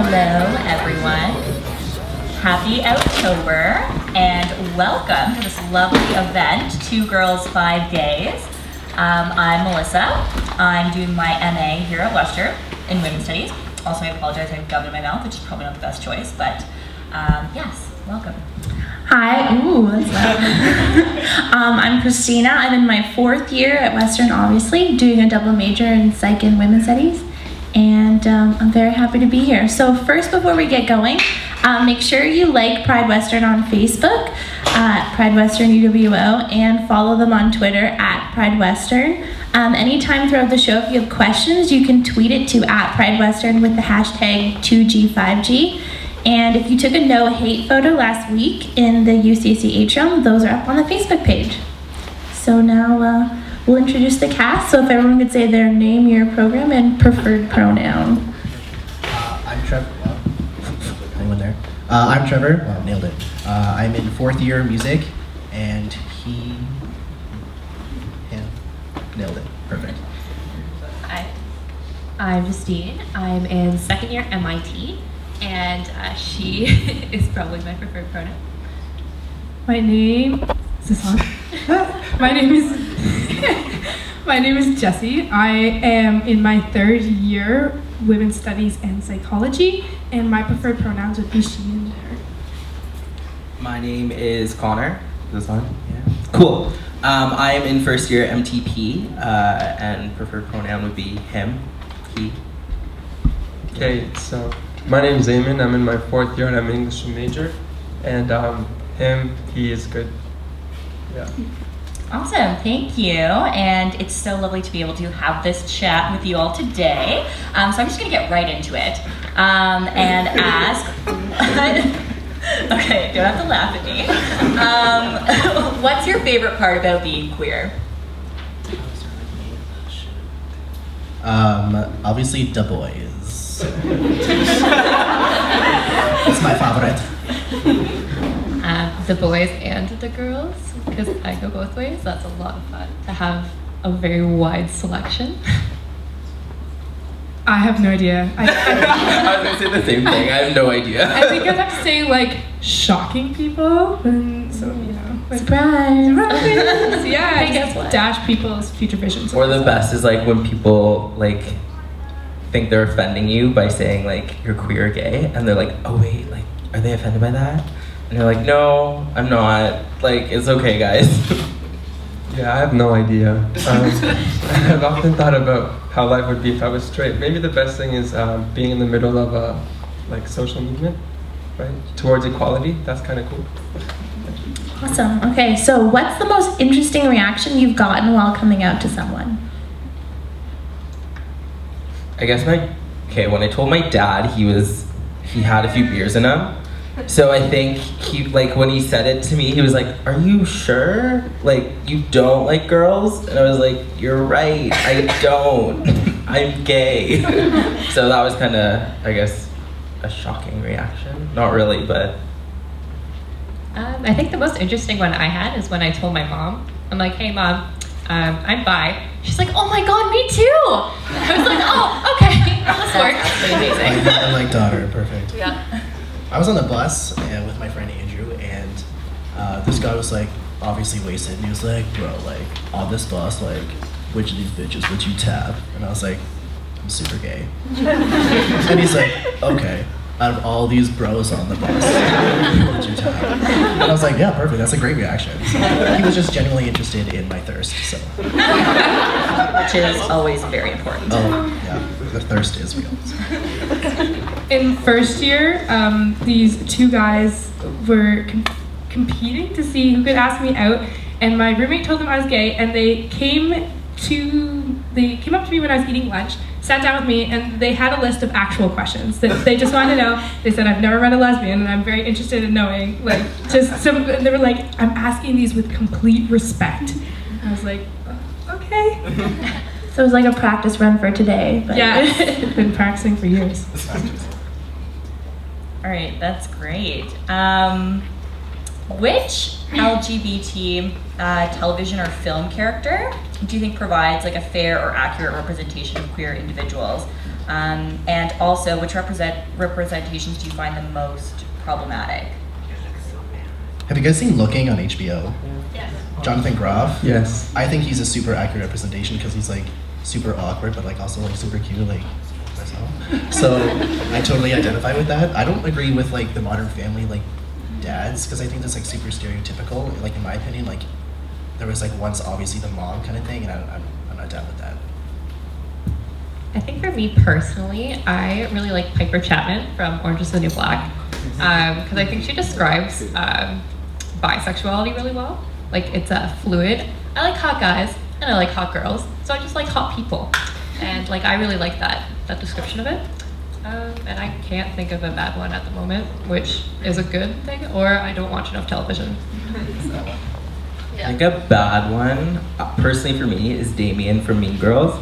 Hello, everyone. Happy Outober, and welcome to this lovely event, 2 Girls, 5 Gays. I'm Melissa. I'm doing my MA here at Western in Women's Studies. Also, I apologize, I have gum in my mouth, which is probably not the best choice, but yes, welcome. Hi, ooh, that's loud. I'm Christina. I'm in my 4th year at Western, obviously, doing a double major in Psych and Women's Studies, and I'm very happy to be here. So first, before we get going, make sure you like PrideWestern on Facebook, PrideWestern UWO, and follow them on Twitter at PrideWestern. Anytime throughout the show, if you have questions, you can tweet it to @PrideWestern with the hashtag 2G5G. And if you took a no hate photo last week in the UCC atrium, those are up on the Facebook page. So now we'll introduce the cast. So if everyone could say their name, your program, and preferred pronoun. I'm Trevor. Anyone there? I'm Trevor. Well, nailed it. I'm in 4th year music, and him, nailed it. Perfect. Hi, I'm Justine. I'm in 2nd year MIT, and she is probably my preferred pronoun. My name is this on? My name is Jessie. I am in my 3rd year Women's Studies and Psychology, and my preferred pronouns would be she and her. My name is Connor. Is this on? Yeah. Cool. I am in 1st year MTP, and preferred pronoun would be him, he. Okay, so my name is Ayman. I'm in my 4th year and I'm an English major, and him, he is good. Yeah. Awesome, thank you. And it's so lovely to be able to have this chat with you all today. So I'm just gonna get right into it and ask, okay, don't have to laugh at me. What's your favorite part about being queer? Obviously, the boys. That's my favorite. The boys and the girls, because I go both ways. That's a lot of fun to have a very wide selection. I have no idea. I was gonna say the same thing. I have no idea. I think I'd have to say like shocking people, and so you know, like, Surprise! surprise. Yeah, I guess just what? dash people's future visions. Or the best is like when people like think they're offending you by saying like you're queer or gay, and they're like, oh wait, like are they offended by that? And they're like, no, I'm not. Like, it's okay, guys. Yeah, I have no idea. I've often thought about how life would be if I was straight. Maybe the best thing is being in the middle of a social movement, right? Towards equality. That's kind of cool. Awesome. Okay, so what's the most interesting reaction you've gotten while coming out to someone? I guess when I told my dad, he had a few beers in him. So I think when he said it to me, he was like, are you sure? Like, you don't like girls? And I was like, you're right, I don't. I'm gay. So that was kind of, I guess, a shocking reaction. Not really, but. I think the most interesting one I had is when I told my mom. I'm like, hey mom, I'm bi. She's like, oh my god, me too! I was like, oh, okay, this works. That's pretty amazing. I'm like daughter, perfect. Yeah. I was on the bus with my friend Andrew, and this guy was like obviously wasted, and he was like, bro, like on this bus, like which of these bitches would you tap? And I was like, I'm super gay. And he's like, okay, out of all these bros on the bus, who would you tap? And I was like, yeah, perfect, that's a great reaction. So he was just genuinely interested in my thirst, so. Which is always very important. Oh, yeah, the thirst is real. In 1st year, these 2 guys were competing to see who could ask me out, and my roommate told them I was gay, and they came up to me when I was eating lunch, sat down with me, and they had a list of actual questions that they just wanted to know. They said, I've never met a lesbian, and I'm very interested in knowing, like, just some, and they were like, I'm asking these with complete respect. I was like, okay. So it was like a practice run for today. But Yeah, I've been practicing for years. All right, that's great. Which LGBT television or film character do you think provides like a fair or accurate representation of queer individuals? And also, which representations do you find the most problematic? Have you guys seen Looking on HBO? Yes. Jonathan Groff? Yes. I think he's a super accurate representation because he's like super awkward, but like also like super cute, like myself. So I totally identify with that. I don't agree with like the Modern Family like dads because I think that's like super stereotypical. Like in my opinion, like there was like once obviously the mom kind of thing, and I'm not down with that. I think for me personally, I really like Piper Chapman from Orange is the New Black because I think she describes bisexuality really well. Like it's fluid. I like hot guys and I like hot girls, so I just like hot people, and like I really like that description of it. And I can't think of a bad one at the moment, which is a good thing, or I don't watch enough television. So, yeah. I think a bad one, personally for me, is Damien from Mean Girls.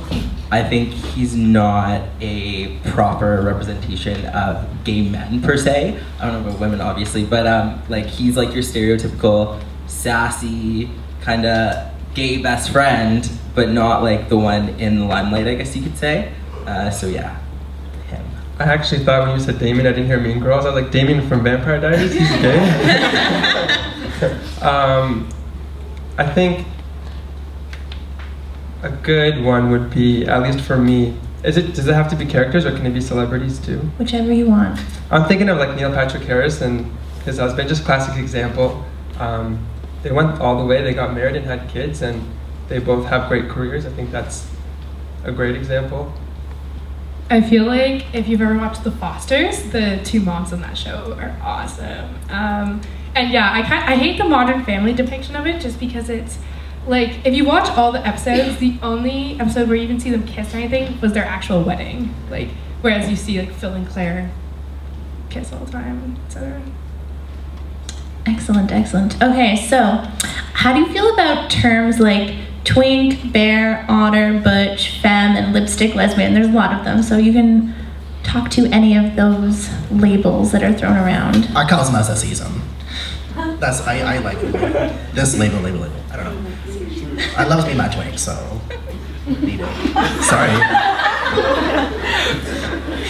I think he's not a proper representation of gay men per se. I don't know about women obviously, but like he's like your stereotypical sassy kind of gay best friend, but not like the one in the limelight, I guess you could say. So yeah, him. I actually thought when you said Damien, I didn't hear Mean Girls. I was like, Damien from Vampire Diaries, he's gay. I think a good one would be, at least for me, does it have to be characters or can it be celebrities too? Whichever you want. I'm thinking of like Neil Patrick Harris and his husband, just classic example. They went all the way, they got married and had kids, and they both have great careers. I think that's a great example. I feel like if you've ever watched The Fosters, the two moms on that show are awesome. And yeah, I hate the Modern Family depiction of it just because it's like, if you watch all the episodes, the only episode where you even see them kiss or anything was their actual wedding. Like, whereas you see like Phil and Claire kiss all the time, etc. Excellent, excellent. Okay, so how do you feel about terms like twink, bear, otter, butch, femme, and lipstick lesbian? There's a lot of them, so you can talk to any of those labels that are thrown around. I call them as I see them. That's I like this label. I don't know. I love me my twink, so need it. Sorry.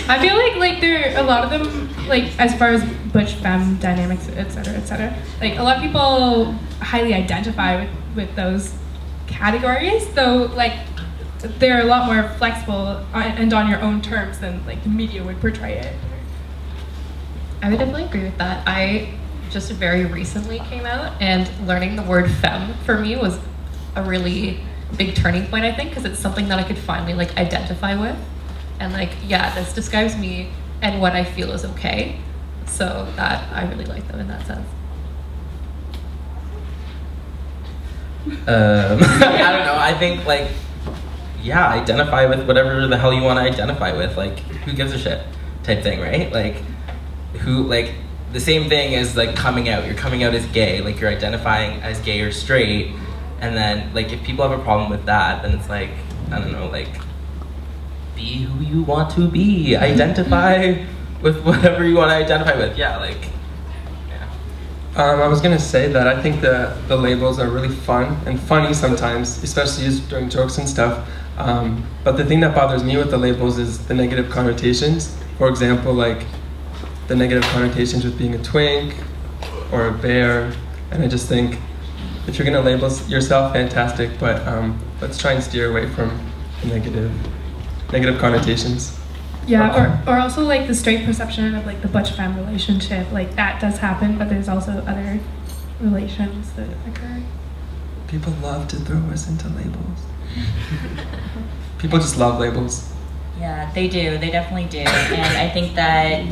I feel like there are a lot of them, like as far as butch femme dynamics, etc. Like a lot of people highly identify with those categories, though like they're a lot more flexible and on your own terms than like the media would portray it. I would definitely agree with that. I just very recently came out, and learning the word femme for me was a really big turning point, I think, because it's something that I could finally like identify with. And like, yeah, this describes me and what I feel is okay. So that I really like them in that sense. I don't know, I think like, yeah, identify with whatever the hell you want to identify with. Like, who gives a shit type thing, right? Like, who, like, the same thing as like coming out. You're coming out as gay, like you're identifying as gay or straight. And then like if people have a problem with that, then it's like, I don't know, like, be who you want to be. Identify with whatever you want to identify with. Yeah, like, yeah. I was gonna say that I think the labels are really fun and funny sometimes, especially used during jokes and stuff. But the thing that bothers me with the labels is the negative connotations. For example, like the negative connotations with being a twink or a bear. And I just think if you're gonna label yourself, fantastic, but let's try and steer away from the negative connotations. Yeah, or also like the straight perception of like the butch femme relationship, like that does happen, but there's also other relations that occur. People love to throw us into labels. People just love labels. Yeah, they do. They definitely do. And I think that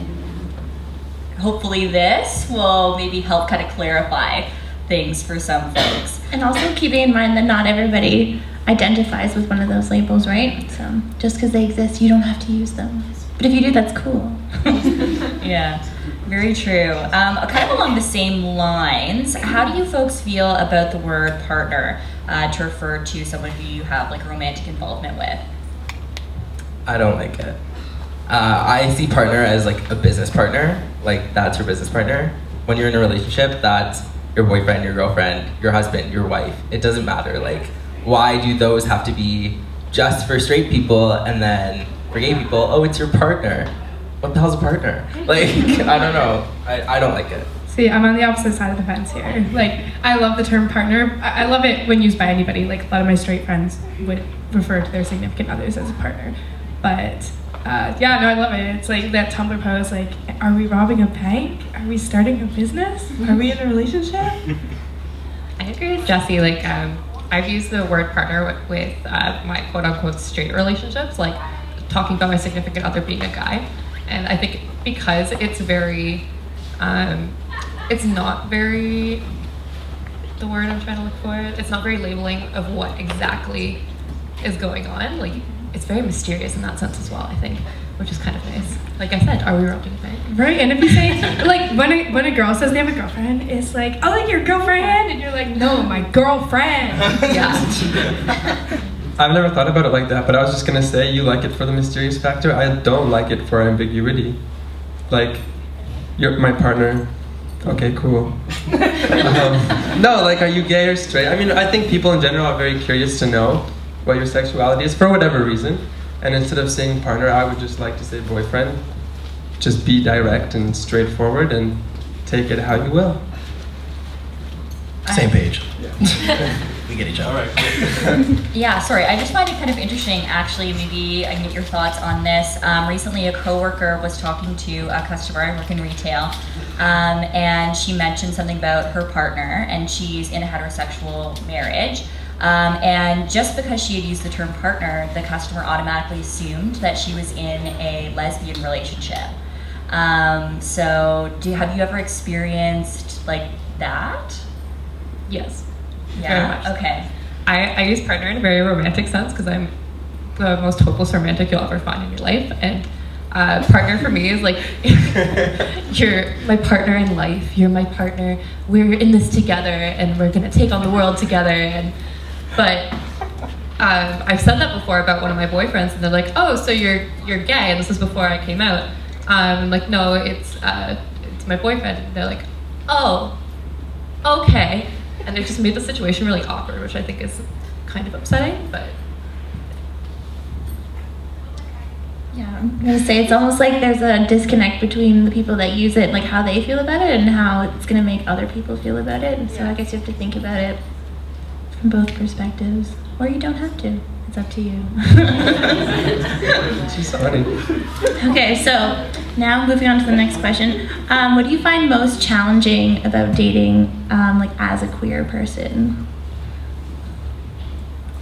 hopefully this will maybe help kind of clarify things for some folks. And also keeping in mind that not everybody identifies with one of those labels, right? So just because they exist, you don't have to use them. But if you do, that's cool. Yeah, very true. Kind of along the same lines, how do you folks feel about the word partner to refer to someone who you have like romantic involvement with? I don't like it. I see partner as like a business partner. Like, that's your business partner. When you're in a relationship, that's your boyfriend, your girlfriend, your husband, your wife. It doesn't matter. Like, why do those have to be just for straight people and then for gay people, oh, it's your partner. What the hell's a partner? Like, I don't know. I don't like it. See, I'm on the opposite side of the fence here. Like, I love the term partner. I love it when used by anybody. Like, a lot of my straight friends would refer to their significant others as a partner. But, yeah, no, I love it. It's like that Tumblr post, like, are we robbing a bank? Are we starting a business? Are we in a relationship? I agree with Jessie. Like, I've used the word partner with my quote-unquote straight relationships, like talking about my significant other being a guy. And I think because it's very, it's not very, the word I'm trying to look for, it's not very labeling of what exactly is going on. Like, it's very mysterious in that sense as well, I think, which is kind of nice. Like I said, are we robbing a bank? Right, and if you say, like, when a girl says they have a girlfriend, it's like, oh, like your girlfriend? And you're like, no, my girlfriend. Yeah. I've never thought about it like that, but I was just gonna say you like it for the mysterious factor. I don't like it for ambiguity. Like, you're my partner. Okay, cool. No, like, are you gay or straight? I mean, I think people in general are very curious to know what your sexuality is for whatever reason. And instead of saying partner, I would just like to say boyfriend. Just be direct and straightforward and take it how you will. Same page. We get each other. All right. Yeah, sorry. I just find it kind of interesting, actually. Maybe I can get your thoughts on this. Recently, a coworker was talking to a customer. I work in retail, and she mentioned something about her partner, and she's in a heterosexual marriage. And just because she had used the term partner, the customer automatically assumed that she was in a lesbian relationship. So, have you ever experienced like that? Yes. Yeah. Very much. Okay. I use partner in a very romantic sense because I'm the most hopeless romantic you'll ever find in your life. And partner for me is like, you're my partner in life. You're my partner. We're in this together, and we're gonna take on the world together. But I've said that before about one of my boyfriends, and they're like, "Oh, so you're gay?" And this was before I came out. I'm like, "No, it's my boyfriend." And they're like, "Oh, okay." And it just made the situation really awkward, which I think is kind of upsetting. But Yeah, I'm gonna say it's almost like there's a disconnect between the people that use it, like how they feel about it, and how it's gonna make other people feel about it. And so I guess you have to think about it from both perspectives, or you don't have to. It's up to you. She's funny. Okay, so now moving on to the next question. What do you find most challenging about dating, like as a queer person?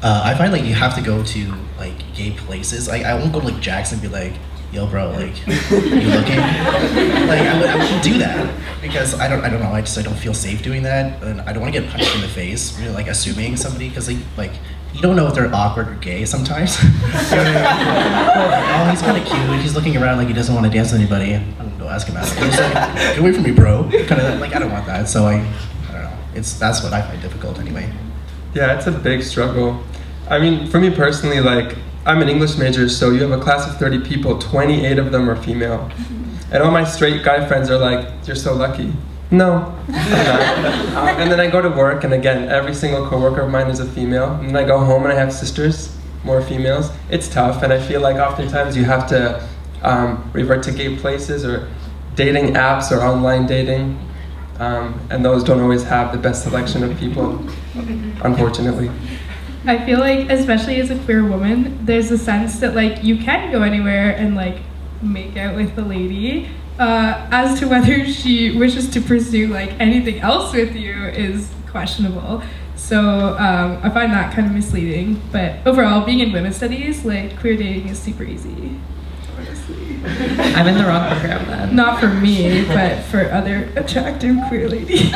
I find like you have to go to like gay places. I won't go to like Jackson and be like, yo bro, like you looking? Like I wouldn't do that because I don't know. I don't feel safe doing that, and I don't want to get punched in the face. Really, like assuming somebody because like you don't know if they're awkward or gay sometimes. Oh, he's kind of cute. He's looking around like he doesn't want to dance with anybody. I'm gonna go ask him out. He's like, get away from me, bro. Kind of like I don't want that. So I don't know. That's what I find difficult anyway. Yeah, it's a big struggle. I mean, for me personally, like, I'm an English major, so you have a class of 30 people, 28 of them are female. And all my straight guy friends are like, you're so lucky. No, I'm not. And then I go to work, and again, every single coworker of mine is a female. And then I go home and I have sisters, more females. It's tough, and I feel like oftentimes you have to revert to gay places or dating apps or online dating. And those don't always have the best selection of people, unfortunately. I feel like, especially as a queer woman, there's a sense that like you can go anywhere and like make out with the lady. As to whether she wishes to pursue like anything else with you is questionable. So I find that kind of misleading. But overall, being in women's studies, like queer dating is super easy. Honestly. I'm in the wrong program then. Not for me, but for other attractive queer ladies.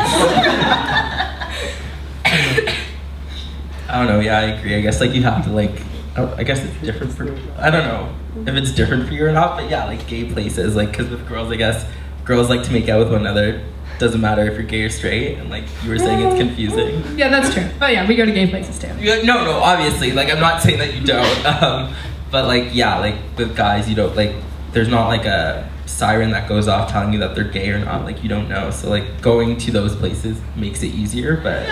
I don't know, yeah, I agree. I guess like you have to like, I guess it's different for, I don't know if it's different for you or not, but yeah, like gay places, like, because with girls, I guess, girls like to make out with one another. Doesn't matter if you're gay or straight, and like you were saying, it's confusing. Yeah, that's true. Oh yeah, we go to gay places too. No, obviously, like I'm not saying that you don't, but like, yeah, like with guys, you don't, like, there's not like a siren that goes off telling you that they're gay or not, like you don't know, so like going to those places makes it easier, but...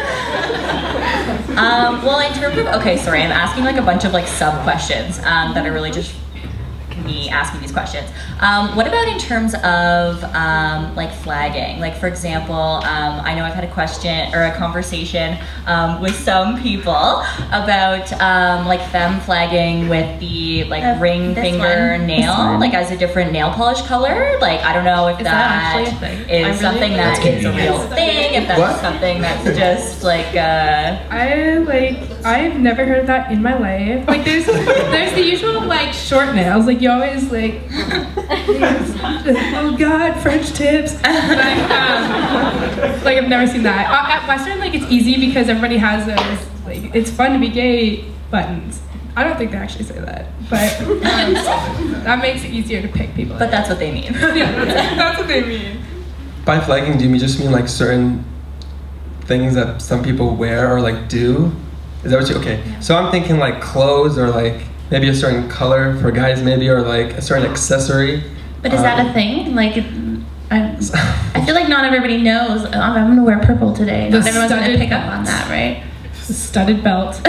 Well, in terms of, okay, sorry, I'm asking like a bunch of like sub questions that are really just me ask me these questions. What about in terms of like flagging? Like for example, I know I've had a question or a conversation with some people about like femme flagging with the like ring finger nail, like as a different nail polish color. Like I don't know if that is something that is a real thing, if that's something that's just like I've never heard of that in my life. Like there's the usual like short nails, like you always like oh god, French tips. Like I've never seen that. At Western, like it's easy because everybody has those like it's fun to be gay buttons. I don't think they actually say that, but that makes it easier to pick people. But that's what they mean. Yeah, that's what they mean. By flagging, do you just mean like certain things that some people wear or like do? Is that what you, okay. Yeah. So I'm thinking like clothes or like maybe a certain color for guys maybe, or like a certain accessory. But is that a thing? Like, I feel like not everybody knows, I'm gonna wear purple today. Not everyone's gonna pick up on that, right? The studded belt,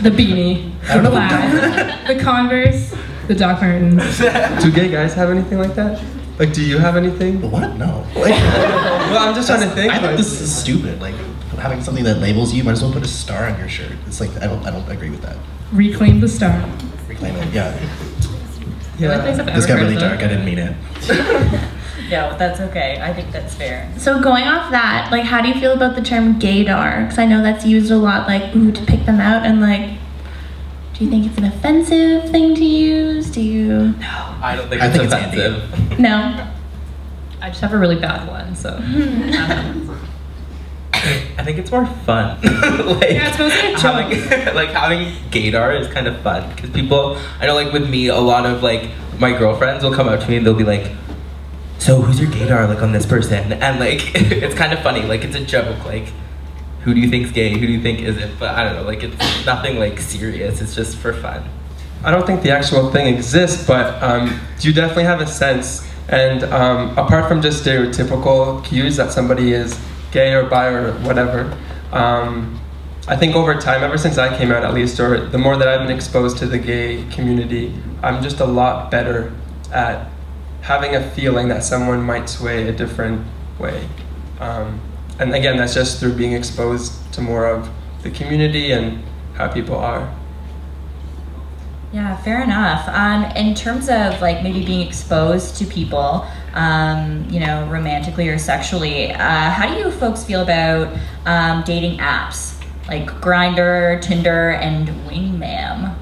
the beanie, the plaid, the Converse, the Doc Martens. Do gay guys have anything like that? Like, do you have anything? What? No. Well, I'm just trying to think. I think this is stupid. Like, having something that labels you, might as well put a star on your shirt. It's like, I don't agree with that. Reclaim the star. Reclaim it, yeah. Yeah. This got really dark, I didn't mean it. No, that's okay. I think that's fair. So going off that, like, how do you feel about the term gaydar? Because I know that's used a lot, like, ooh, to pick them out, and like, do you think it's an offensive thing to use? Do you? No, I don't think it's offensive. No. I just have a really bad one, so. I think it's more fun. Like, yeah, it's mostly a joke. Having gaydar is kind of fun because people, I know like with me, a lot of like my girlfriends will come up to me and they'll be like, so who's your gaydar like on this person? And like it's kind of funny, like it's a joke, like who do you think's gay, who do you think isn't? But I don't know, like it's nothing like serious, it's just for fun. I don't think the actual thing exists, but you definitely have a sense, and apart from just stereotypical cues that somebody is gay or bi or whatever, I think over time, ever since I came out at least, or the more that I've been exposed to the gay community, I'm just a lot better at having a feeling that someone might sway a different way. And again, that's just through being exposed to more of the community and how people are. Yeah, fair enough. In terms of like maybe being exposed to people, you know, romantically or sexually, how do you folks feel about dating apps like Grindr, Tinder, and Wingman?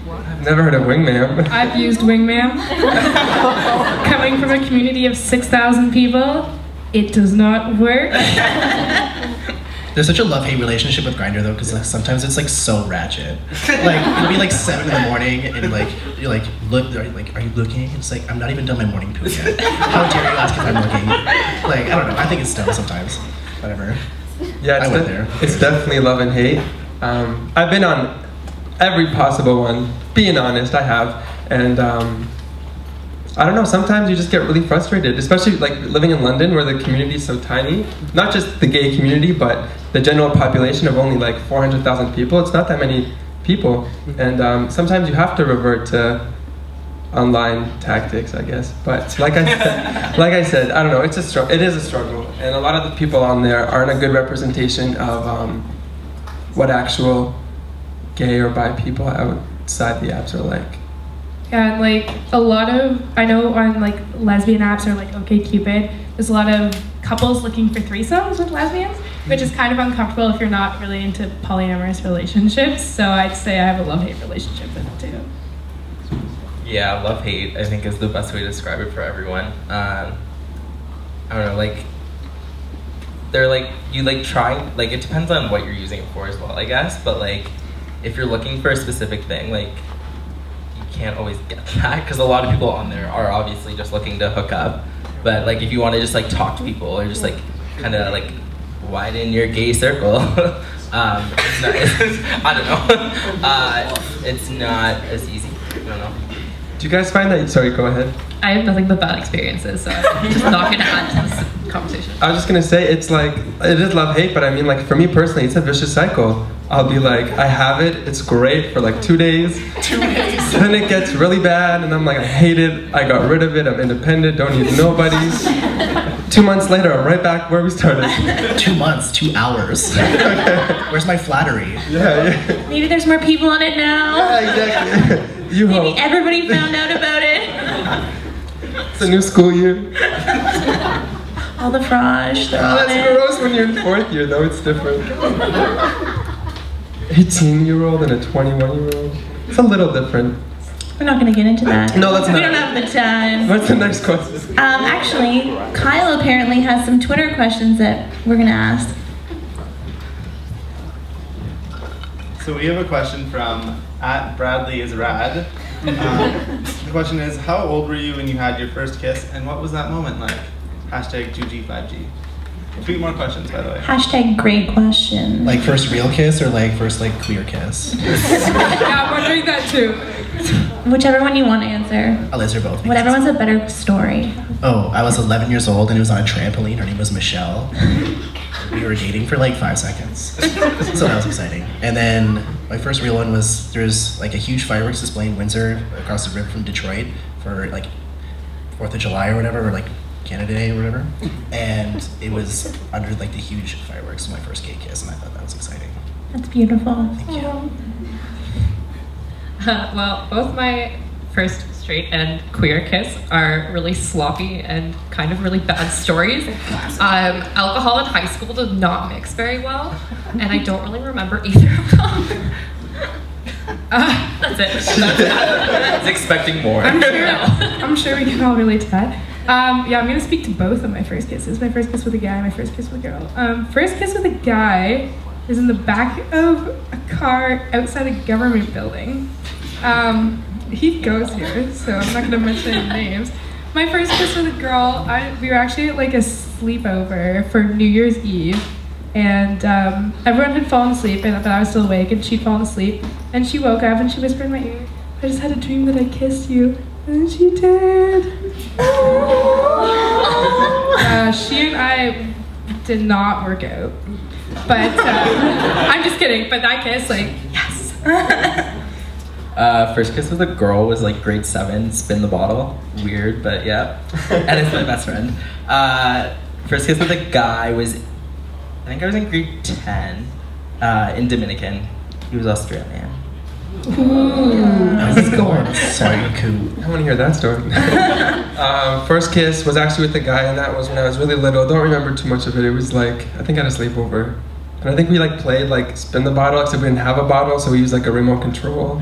I've never heard of Wingman. I've used Wingman. Coming from a community of 6,000 people, it does not work. There's such a love-hate relationship with Grindr though, because like, sometimes it's like so ratchet. Like it'll be like 7 in the morning, and like you're like, look, are you looking? It's like I'm not even done my morning poo yet. How dare you ask if I'm looking? Like I don't know. I think it's dumb sometimes. Whatever. Yeah, it's definitely love and hate. I've been on every possible one. Being honest, I have, and I don't know, sometimes you just get really frustrated, especially like living in London where the community is so tiny. Not just the gay community, but the general population of only like 400,000 people. It's not that many people. And sometimes you have to revert to online tactics, I guess. But like I said, I don't know, it is a struggle. And a lot of the people on there aren't a good representation of what actual gay or bi people outside the apps are like. Yeah, and like a lot of, I know on like lesbian apps or like OkCupid, there's a lot of couples looking for threesomes with lesbians, which is kind of uncomfortable if you're not really into polyamorous relationships. So I'd say I have a love-hate relationship with it too. Yeah, love-hate I think is the best way to describe it for everyone. I don't know, like they're like, you like try, like it depends on what you're using it for as well, I guess, but like if you're looking for a specific thing, like can't always get that because a lot of people on there are obviously just looking to hook up, but like if you want to just like talk to people or just like kind of like widen your gay circle, it's not, I don't know, it's not as easy. I don't know. Do you guys find that, sorry, go ahead. I have nothing but bad experiences, so I'm just not going to add to this conversation. I was just going to say, it's like, it is love-hate, but I mean, like, for me personally, it's a vicious cycle. I'll be like, I have it, it's great for like 2 days. 2 days. Then it gets really bad, and I'm like, I hate it, I got rid of it, I'm independent, don't need nobody. 2 months later, I'm right back where we started. 2 months, 2 hours. Where's my flattery? Yeah. Maybe there's more people on it now. Yeah, exactly. You Maybe hope. everybody found out about it. It's a new school year. All the frosh, they're Oh, on that's it. gross when you're in 4th year, though, it's different. 18-year-old and a 21-year-old. It's a little different. We're not going to get into that. No, let's We not. don't have the time. What's the next question? Actually, Kyle apparently has some Twitter questions that we're going to ask. So we have a question from @BradleyIsRad. The question is, how old were you when you had your first kiss, and what was that moment like? #2G5G. 3 more questions, by the way. Hashtag great question. Like first real kiss or like first like queer kiss? Yeah, I'm wondering that too. Whichever one you want to answer. I'll answer both. Whatever one's a better story. Oh, I was 11 years old and it was on a trampoline. Her name was Michelle. We were dating for like 5 seconds. So that was exciting. And then my first real one was, there's like a huge fireworks display in Windsor across the river from Detroit for like 4th of July or whatever, or like Canada Day or whatever. And it was under like the huge fireworks, my first gay kiss, and I thought that was exciting. That's beautiful. Thank you. Well, both my first straight and queer kiss are really sloppy and kind of really bad stories. Alcohol in high school did not mix very well, and I don't really remember either of them. That's it. I was expecting more. I'm sure we can all relate to that. Yeah, I'm gonna speak to both of my first kisses. My first kiss with a guy, my first kiss with a girl. First kiss with a guy is in the back of a car outside a government building. He goes here, so I'm not gonna mention any names. My first kiss with a girl, we were actually at like a sleepover for New Year's Eve, and everyone had fallen asleep, but I was still awake, and she'd fallen asleep, and she woke up and she whispered in my ear, "I just had a dream that I kissed you," and she did. She and I did not work out, but I'm just kidding. But that kiss, like, yes. First kiss with a girl was like grade 7, spin the bottle. Weird, but yeah. And it's my best friend. First kiss with a guy was, I think I was in grade 10, in Dominican. He was Australian. How's this going? Sorry, cool. I want to hear that story. First kiss was actually with a guy, and that was when I was really little. Don't remember too much of it. It was like, I think at a sleepover. And I think we like played like spin the bottle, except we didn't have a bottle, so we used like a remote control.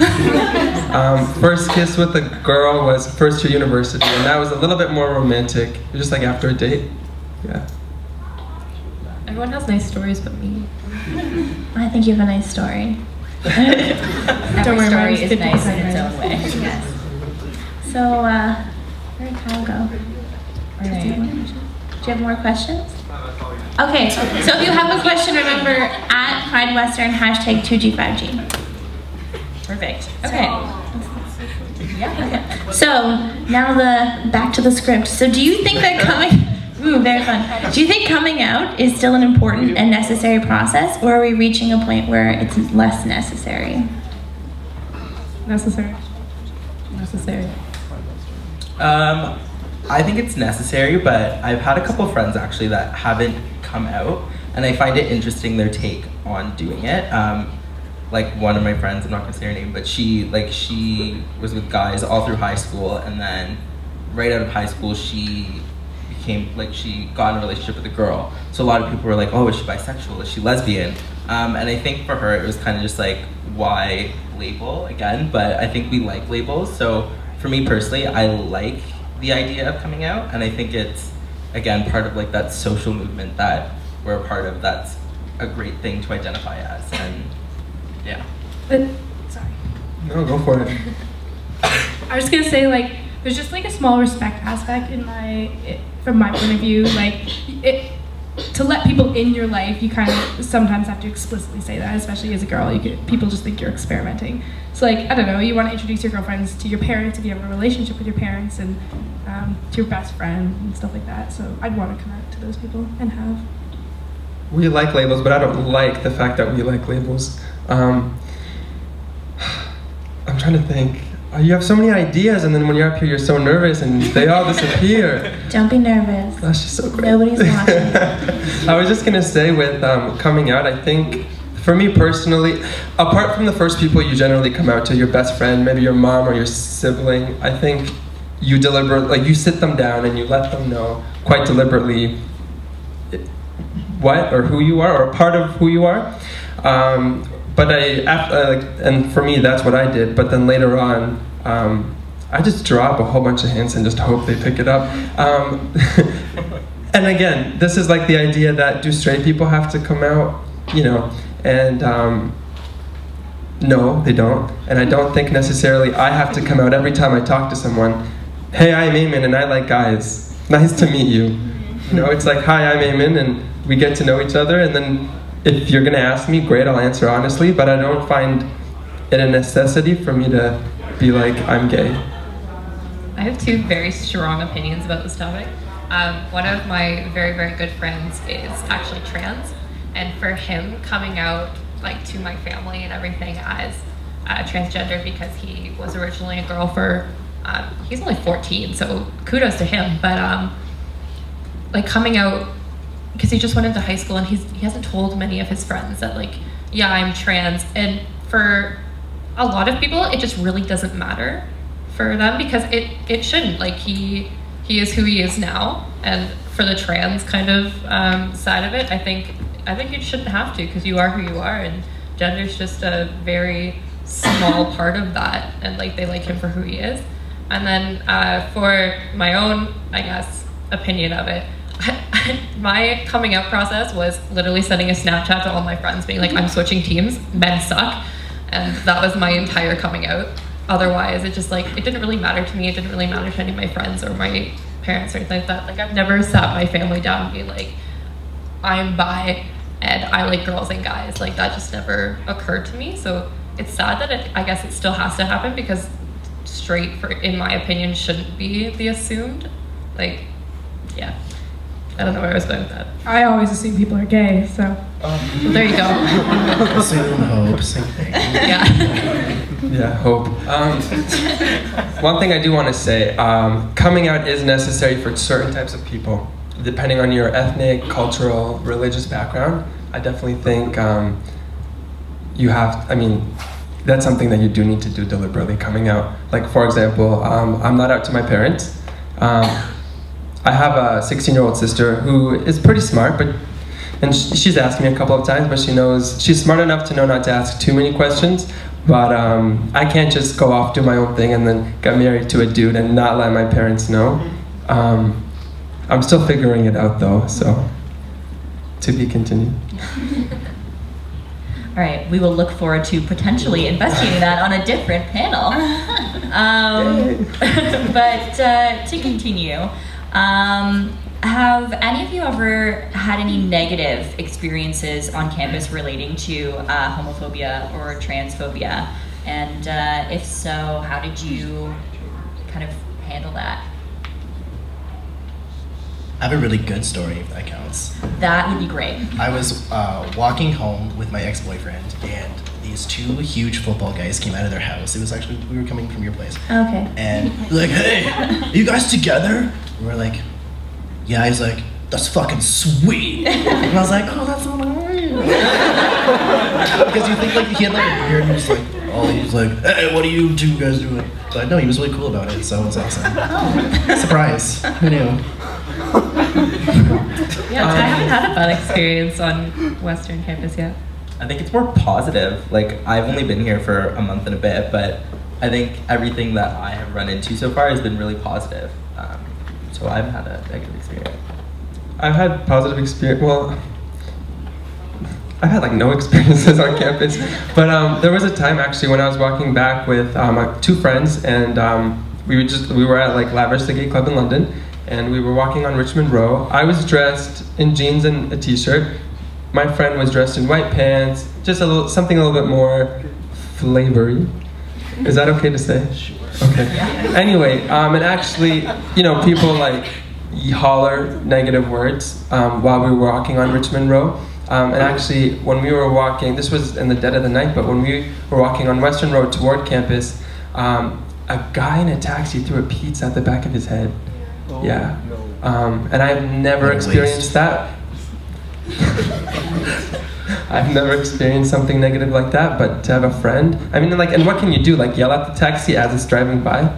First kiss with a girl was first year university, and that was a little bit more romantic. It was just like after a date. Yeah. Everyone has nice stories but me. I think you have a nice story. Every worry, story mine's is nice 50% in its right. own way. Yes. So, where did Kyle go? Do you have more questions? Okay, so if you have a question, remember @PrideWestern #2G5G. Perfect. Okay. Yeah. Okay. So now back to the script. So do you think that very fun. Do you think coming out is still an important and necessary process, or are we reaching a point where it's less necessary? Necessary. I think it's necessary, but I've had a couple friends actually that haven't come out, and I find it interesting their take on doing it. Like one of my friends, I'm not gonna say her name, but she was with guys all through high school, and then right out of high school she got in a relationship with a girl. So a lot of people were like, oh, is she bisexual? Is she lesbian? And I think for her it was kind of just like, why label again? But I think we like labels. So for me personally, I like the idea of coming out, and I think it's, again, part of like that social movement that we're a part of. That's a great thing to identify as, and yeah. Sorry. No, go for it. I was just gonna say, like, there's just like a small respect aspect from my point of view. Like, to let people in your life, you kind of sometimes have to explicitly say that, especially as a girl. People just think you're experimenting. So like, I don't know, you want to introduce your girlfriends to your parents if you have a relationship with your parents, and to your best friend and stuff like that. So I'd want to come out to those people and have. We like labels, but I don't like the fact that we like labels. I'm trying to think. You have so many ideas, and then when you're up here, you're so nervous, and they all disappear. Don't be nervous. That's just so great. Nobody's watching. I was just gonna say with coming out, I think for me personally, apart from the first people you generally come out to, your best friend, maybe your mom or your sibling, I think you you sit them down and you let them know quite deliberately what or who you are, or a part of who you are. But and for me, that's what I did. But then later on, I just drop a whole bunch of hints and just hope they pick it up. And again, this is like the idea that do straight people have to come out, you know? And no, they don't. And I don't think necessarily I have to come out every time I talk to someone. Hey, I'm Ayman and I like guys. Nice to meet you. You know, it's like, hi, I'm Ayman, and we get to know each other, and then if you're gonna ask me, great, I'll answer honestly, but I don't find it a necessity for me to be like, I'm gay. I have two very strong opinions about this topic. One of my very, very good friends is actually trans, and for him coming out like to my family and everything as transgender, because he was originally a girl for, he's only 14, so kudos to him, but like coming out, because he just went into high school and he hasn't told many of his friends that like, yeah, I'm trans, and for a lot of people it just really doesn't matter for them, because it shouldn't. Like he is who he is now, and for the trans kind of side of it, I think it shouldn't have to, because you are who you are, and gender's just a very small part of that, and like they like him for who he is. And then for my own, I guess, opinion of it, my coming out process was literally sending a Snapchat to all my friends being like, I'm switching teams, men suck, and that was my entire coming out. Otherwise, it just like, it didn't really matter to me, it didn't really matter to any of my friends or my parents or anything like that. Like I've never sat my family down and be like, I'm bi and I like girls and guys. Like that just never occurred to me. So it's sad that I guess it still has to happen, because straight, in my opinion, shouldn't be the assumed. Like, yeah. I don't know where I was going with that. I always assume people are gay, so. Well, there you go. Assume, hope, same thing. Yeah. Yeah, hope. One thing I do want to say, coming out is necessary for certain types of people, depending on your ethnic, cultural, religious background. I definitely think that's something that you do need to do deliberately, coming out. Like, for example, I'm not out to my parents. I have a 16-year-old sister who is pretty smart, and she's asked me a couple of times, but she's smart enough to know not to ask too many questions. But I can't just go off, do my own thing, and then get married to a dude and not let my parents know. I'm still figuring it out though, so to be continued. All right, we will look forward to potentially investigating that on a different panel. But to continue, have any of you ever had any negative experiences on campus relating to homophobia or transphobia? And if so, how did you kind of handle that? I have a really good story, if that counts. That would be great. I was walking home with my ex-boyfriend, and these two huge football guys came out of their house. It was actually, we were coming from your place. Okay. And they're like, hey, are you guys together? And we're like, yeah. He's like, that's fucking sweet. And I was like, oh, that's so nice. Because you think like he had like a beard, and he's like, hey, what are you two guys doing? But no, he was really cool about it, so it was awesome. Surprise. Who knew? Yeah, I haven't had a bad experience on Western campus yet. I think it's more positive. Like, I've only been here for a month and a bit, but I think everything that I have run into so far has been really positive. So I haven't had a negative experience. I've had positive experience. Well, I've had like no experiences on campus, but there was a time actually when I was walking back with two friends, and we were at like Lavish, the gay club in London, and we were walking on Richmond Row. I was dressed in jeans and a t-shirt. My friend was dressed in white pants, just something a little bit more flavory. Is that okay to say? Sure. Okay. Anyway, and actually, you know, people like holler negative words while we were walking on Richmond Row. And actually, when we were walking, this was in the dead of the night, but when we were walking on Western Road toward campus, a guy in a taxi threw a pizza at the back of his head. Oh, yeah. And I've never experienced that. I've never experienced something negative like that, but to have a friend, I mean, like, and what can you do? Like, yell at the taxi as it's driving by?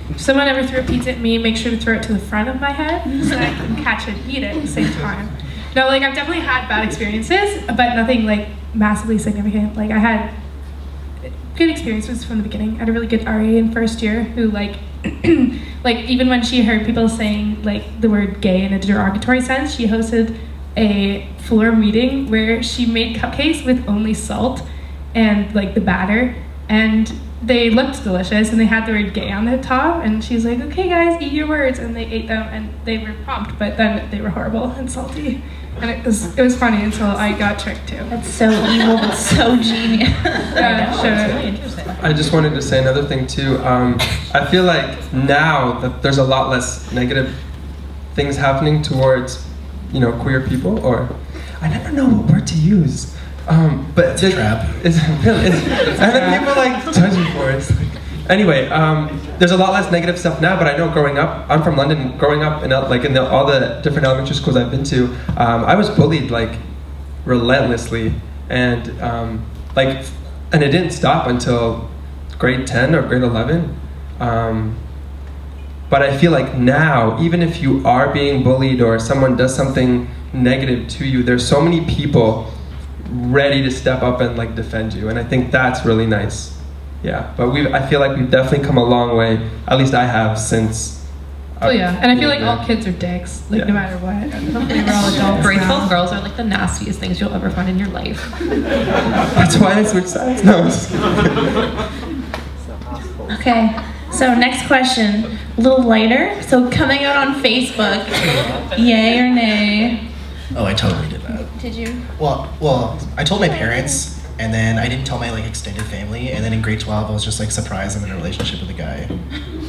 If someone ever threw a pizza at me, make sure to throw it to the front of my head so I can catch it and eat it at the same time. No, like, I've definitely had bad experiences, but nothing, like, massively significant. Like, I had good experiences from the beginning. I had a really good RA in first year who, like, like, even when she heard people saying, like, the word gay in a derogatory sense, she hosted a floor meeting where she made cupcakes with only salt and, like, the batter, and they looked delicious, and they had the word gay on the top, and she's like, okay guys, eat your words, and they ate them, and they were prompt, but then they were horrible and salty, and it was funny until I got tricked too. That's so evil, but so genius. Yeah, sure. It's really interesting. I just wanted to say another thing too. I feel like now that there's a lot less negative things happening towards, you know, queer people, or I never know what word to use. But It's a trap. It's really. And then people like judge you for it. Anyway, there's a lot less negative stuff now. But I know growing up, I'm from London. Growing up in all the different elementary schools I've been to, I was bullied like relentlessly, and and it didn't stop until grade 10 or grade 11. But I feel like now, even if you are being bullied or someone does something negative to you, there's so many people ready to step up and like defend you, and I think that's really nice. Yeah, but I feel like we've definitely come a long way. At least I have since. Oh yeah, and I feel like all kids are dicks, like no matter what. Hopefully we're all adults. Grade 12 now. girls are like the nastiest things you'll ever find in your life. That's why I switched sides. No. I'm just Okay, so next question, a little lighter. So coming out on Facebook, yay or nay? Oh, I totally did that. Did you? Well, I told my parents, and then I didn't tell my like extended family, and then in grade 12 I was just like surprised I'm in a relationship with a guy.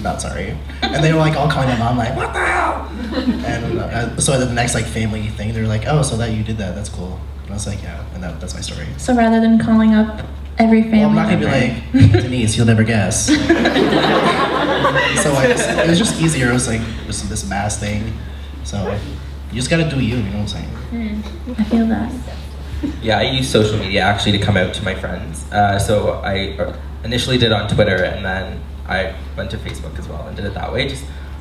Not sorry. And they were like all calling my mom like, what the hell? And so at the next like family thing, they were like, oh, so that you did that, that's cool. And I was like, yeah, and that's my story. So rather than calling up every family Well, I'm not gonna be member. like, Denise, you'll never guess. So it was just easier. It was like this mass thing. So you just gotta do you know what I'm saying? I feel that. Yeah, I use social media actually to come out to my friends. So I initially did on Twitter, and then I went to Facebook as well and did it that way.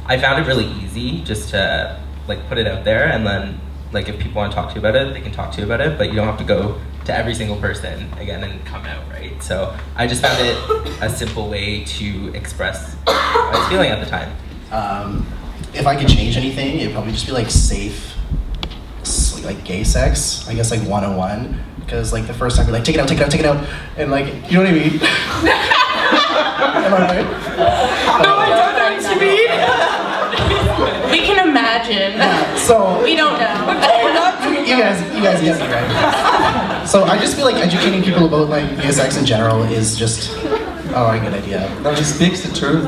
I found it really easy just to like put it out there, and then like if people want to talk to you about it, they can talk to you about it, but you don't have to go to every single person again and come out, right? So I just found it a simple way to express what I was feeling at the time. If I could change anything, it'd probably just be like safe, like gay sex. I guess like 101, because like the first time you're like take it out, take it out, take it out, and like you know what I mean. Am I right? No, I don't know what you mean. We can imagine. Yeah, so We don't know. you guys get me right. So I just feel like educating people about like gay sex in general is just a good idea. No, he speaks the truth.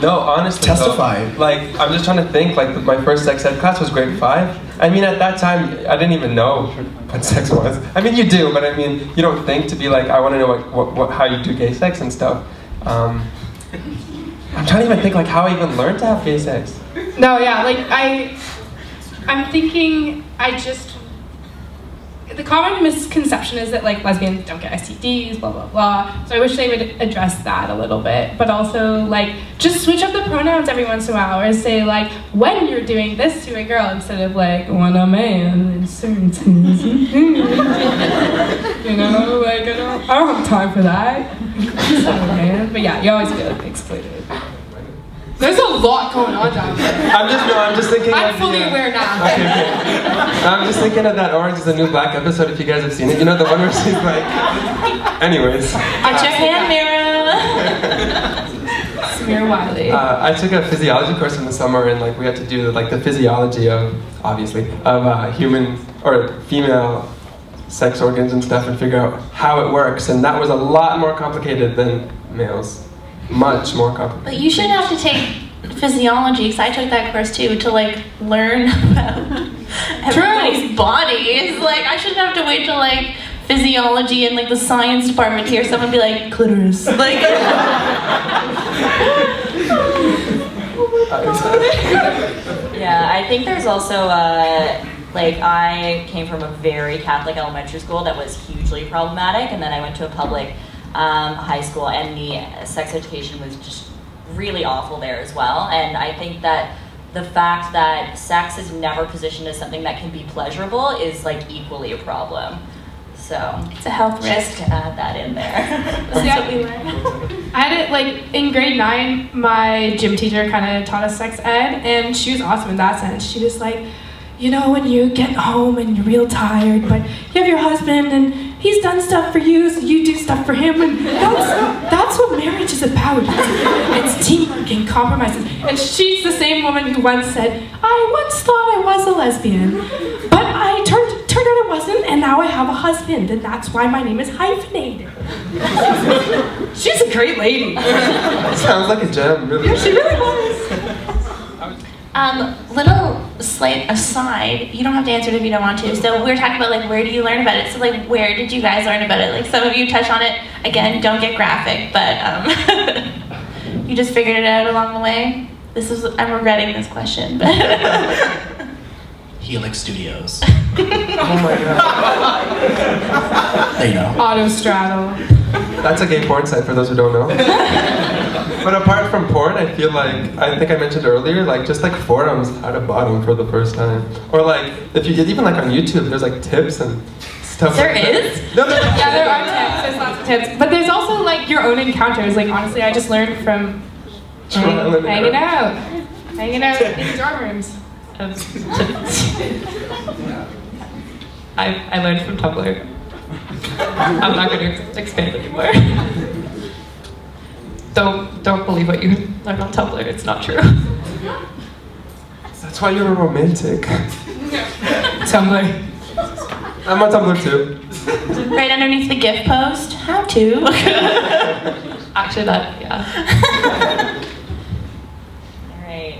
No, honestly. Testify. Though, like, I'm just trying to think, like, my first sex ed class was grade 5. I mean, at that time, I didn't even know what sex was. I mean, you do, but I mean, you don't think to be like, I want to know how you do gay sex and stuff. I'm trying to even think, like, how I even learned to have gay sex. No, yeah, like I'm thinking the common misconception is that like lesbians don't get STDs, blah, blah, blah. So I wish they would address that a little bit, but also like just switch up the pronouns every once in a while, or say like when you're doing this to a girl instead of like when a man in certain things. You know, like I don't have time for that. So, man. But yeah, you always feel like exploited. There's a lot going on down there. I'm just thinking. I'm fully aware now. Okay. I'm just thinking of that Orange is the New Black episode, if you guys have seen it. You know, the one where she's like... Anyways. At your hand mirror. Smear Wiley. I took a physiology course in the summer, and like we had to do like the physiology of, obviously, of human or female sex organs and stuff, and figure out how it works. And that was a lot more complicated than males. Much more complicated. But you shouldn't have to take physiology, because I took that course too, to like learn about everybody's bodies. Like, I shouldn't have to wait till like physiology and like the science department to hear someone be like, clitoris. Like, Yeah, I think there's also, like, I came from a very Catholic elementary school that was hugely problematic, and then I went to a public high school, and the sex education was just really awful there as well. And I think that the fact that sex is never positioned as something that can be pleasurable is like equally a problem. So it's a health risk. Just to add that in there. That's what we learned. I had it like in grade 9, my gym teacher kind of taught us sex ed, and she was awesome in that sense. She was like, you know, when you get home and you're real tired, but you have your husband and he's done stuff for you, so you do stuff for him, and that's what marriage is about. It's teamwork and compromises. And she's the same woman who once said, I once thought I was a lesbian, but I turned out I wasn't, and now I have a husband, and that's why my name is hyphenated. She's a great lady. Sounds like a gem, really. Yeah, she really was. Little slight aside, you don't have to answer it if you don't want to. So we were talking about like, where do you learn about it? So like, where did you guys learn about it? Like, some of you touch on it. Again, don't get graphic, but you just figured it out along the way. I'm regretting this question, but Helix Studios. Oh my god. There you know. Autostraddle. That's a gay porn site for those who don't know. But apart from porn, I feel like, I think I mentioned earlier, like just like forums how to bottom for the first time. Or like, if you get even like on YouTube, there's like tips and stuff there like is? that. No, Yeah, there are tips. There's lots of tips. But there's also like your own encounters. Like, honestly, I just learned from hanging out in dorm rooms. I learned from Tumblr. I'm not going to expand anymore. Don't believe what you learn on Tumblr. It's not true. That's why you're a romantic. Tumblr. I'm on Tumblr too. right underneath the GIF post, how to. Actually, that, yeah. All right.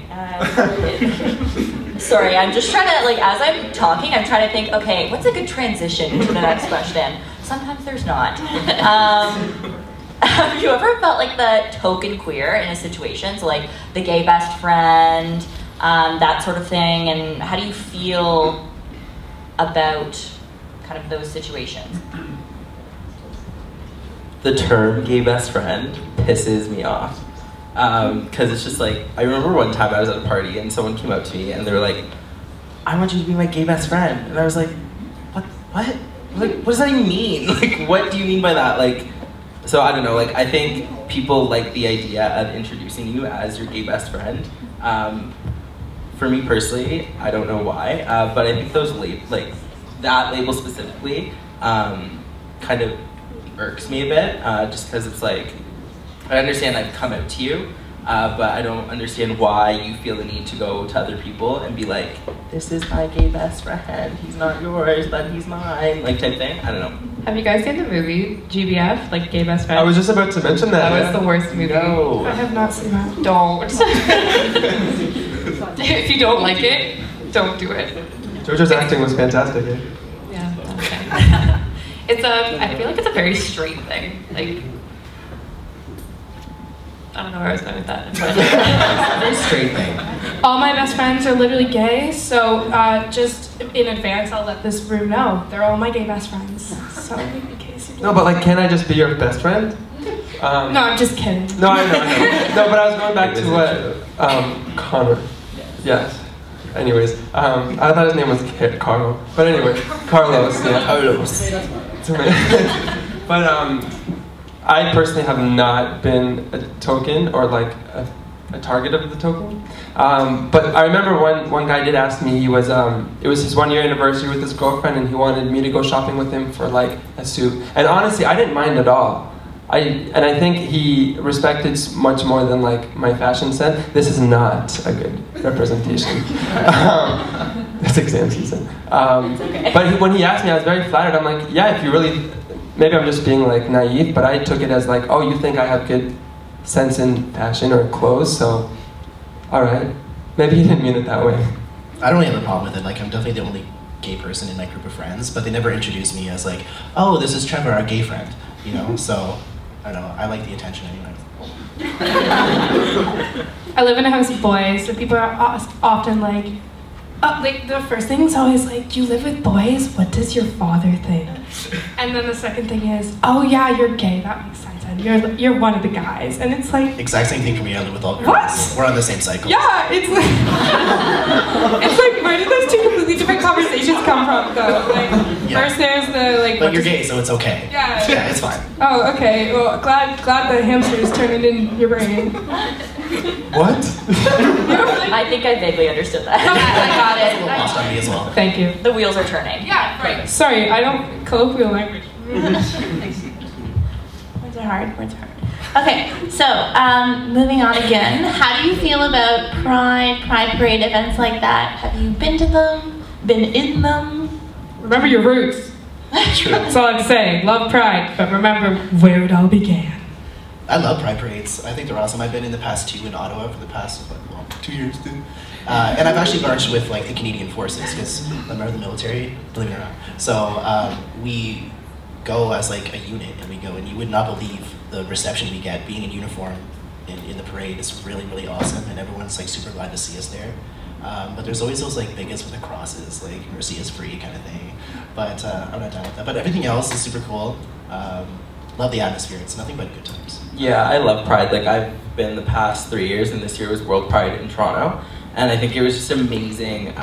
Sorry, I'm just trying to, like, as I'm talking, I'm trying to think, okay, what's a good transition to the next question? Sometimes there's not. Have you ever felt like the token queer in a situation? So like the gay best friend, that sort of thing, and how do you feel about kind of those situations? The term gay best friend pisses me off. Because it's just like, I remember one time I was at a party and someone came up to me and they were like, I want you to be my gay best friend. And I was like, what? Like, what does that even mean? Like, what do you mean by that? Like, so I don't know, like, I think people like the idea of introducing you as your gay best friend. For me personally, I don't know why, but I think those like that label specifically kind of irks me a bit, just because it's like, I understand I've come out to you, but I don't understand why you feel the need to go to other people and be like, this is my gay best friend, he's not yours, but he's mine, like type thing, I don't know. Have you guys seen the movie GBF, like Gay Best Friend? I was just about to mention that. That was the worst movie. No. I have not seen that. Don't. If you don't like it, don't do it. Jojo's acting was fantastic. Eh? Yeah, okay. I feel like it's a very straight thing. Like, I don't know where I was going with that. Very straight thing. All my best friends are literally gay, so just in advance, I'll let this room know. They're all my gay best friends. So in case you No, but like, can I just be your best friend? No, I'm just kidding. No, I know. No, but I was going back to what Connor. Yes. Anyways, I thought his name was Carlo, but anyway, Carlos. Yeah. Carlos. But I personally have not been a token or like a target of the token. But I remember one guy did ask me. He was it was his 1 year anniversary with his girlfriend, and he wanted me to go shopping with him for like a suit. And honestly, I didn't mind at all. I think he respected much more than like my fashion sense. This is not a good representation. It's exam season. But when he asked me, I was very flattered. I'm like, yeah, if you really, maybe I'm just being like naive, but I took it as like, oh, you think I have good sense in fashion or clothes, so all right. Maybe he didn't mean it that way. I don't really have a problem with it. Like, I'm definitely the only gay person in my group of friends, but they never introduced me as like, oh, this is Trevor, our gay friend, you know? So, I don't know, I like the attention anyway. I live in a house of boys, so people are often like the first thing is always like, do you live with boys? What does your father think? And then the second thing is, oh yeah, you're gay, that makes sense. And you're one of the guys. And it's like, exact same thing for me, I live with all girls. What? We're on the same cycle. Yeah, it's like, it's like, where did those two completely different conversations come from though? Like, first there's the like, but you're gay, so it's okay. Yeah. Yeah, it's fine. Oh, okay, well, glad the hamster's turning in your brain. What? I think I vaguely understood that. I got It's a little lost it. on me as well. Thank you. The wheels are turning. Yeah, right. Sorry, I don't colloquial language. Words are hard. Words are hard. Okay, so moving on again. How do you feel about Pride Parade events like that? Have you been to them? Been in them? Remember your roots. True. That's all I'm saying. Love Pride, but remember where it all began. I love Pride parades. I think they're awesome. I've been in the past 2 in Ottawa for the past 2 years too. And I've actually marched with like the Canadian Forces because I'm part of the military, believe it or not. So we go as like a unit, and we go, and you would not believe the reception we get being in uniform in the parade. Is really, really awesome, and everyone's like super glad to see us there. But there's always those like bigots with the crosses, like mercy is free kind of thing. But I'm not down with that. But everything else is super cool. Love the atmosphere. It's nothing but good times. Yeah, I love Pride. Like, I've been the past 3 years, and this year was World Pride in Toronto. And I think it was just amazing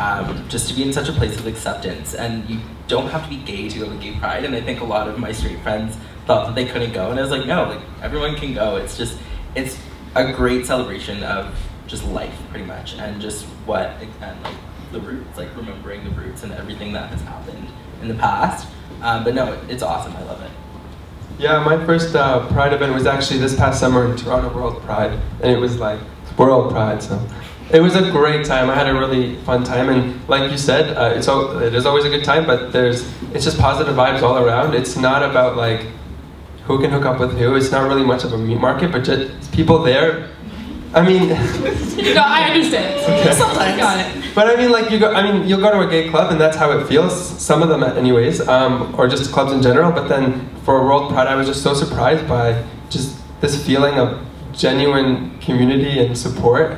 just to be in such a place of acceptance. And you don't have to be gay to go to Gay Pride. And I think a lot of my straight friends thought that they couldn't go. And I was like, no, like, everyone can go. It's just, it's a great celebration of just life, pretty much. And just what, and like, the roots, like remembering the roots and everything that has happened in the past. But no, it's awesome. I love it. Yeah, my first Pride event was actually this past summer in Toronto World Pride, and it was like World Pride, so it was a great time. I had a really fun time, and like you said, it is always a good time, but it's just positive vibes all around. It's not about like who can hook up with who. It's not really much of a meat market, but just people there. I mean, no, I understand. Okay. Sometimes. Got it. But I mean, like you'll go to a gay club, and that's how it feels. Some of them, anyways, or just clubs in general. But then for World Pride, I was just so surprised by just this feeling of genuine community and support.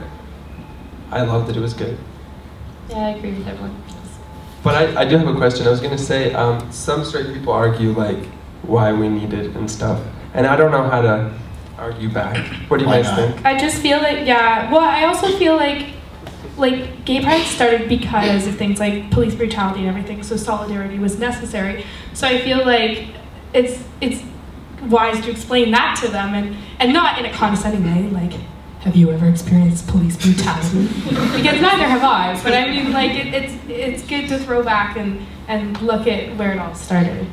I loved it. It was good. Yeah, I agree with everyone. But I do have a question. I was gonna say, some straight people argue like why we need it and stuff, and I don't know how to argue back. What do you guys think? I just feel like, yeah. Well, I also feel like gay pride started because of things like police brutality and everything, so solidarity was necessary. So I feel like it's wise to explain that to them, and not in a condescending way, like, have you ever experienced police brutality? Because neither have I, but I mean, like, it's good to throw back and look at where it all started.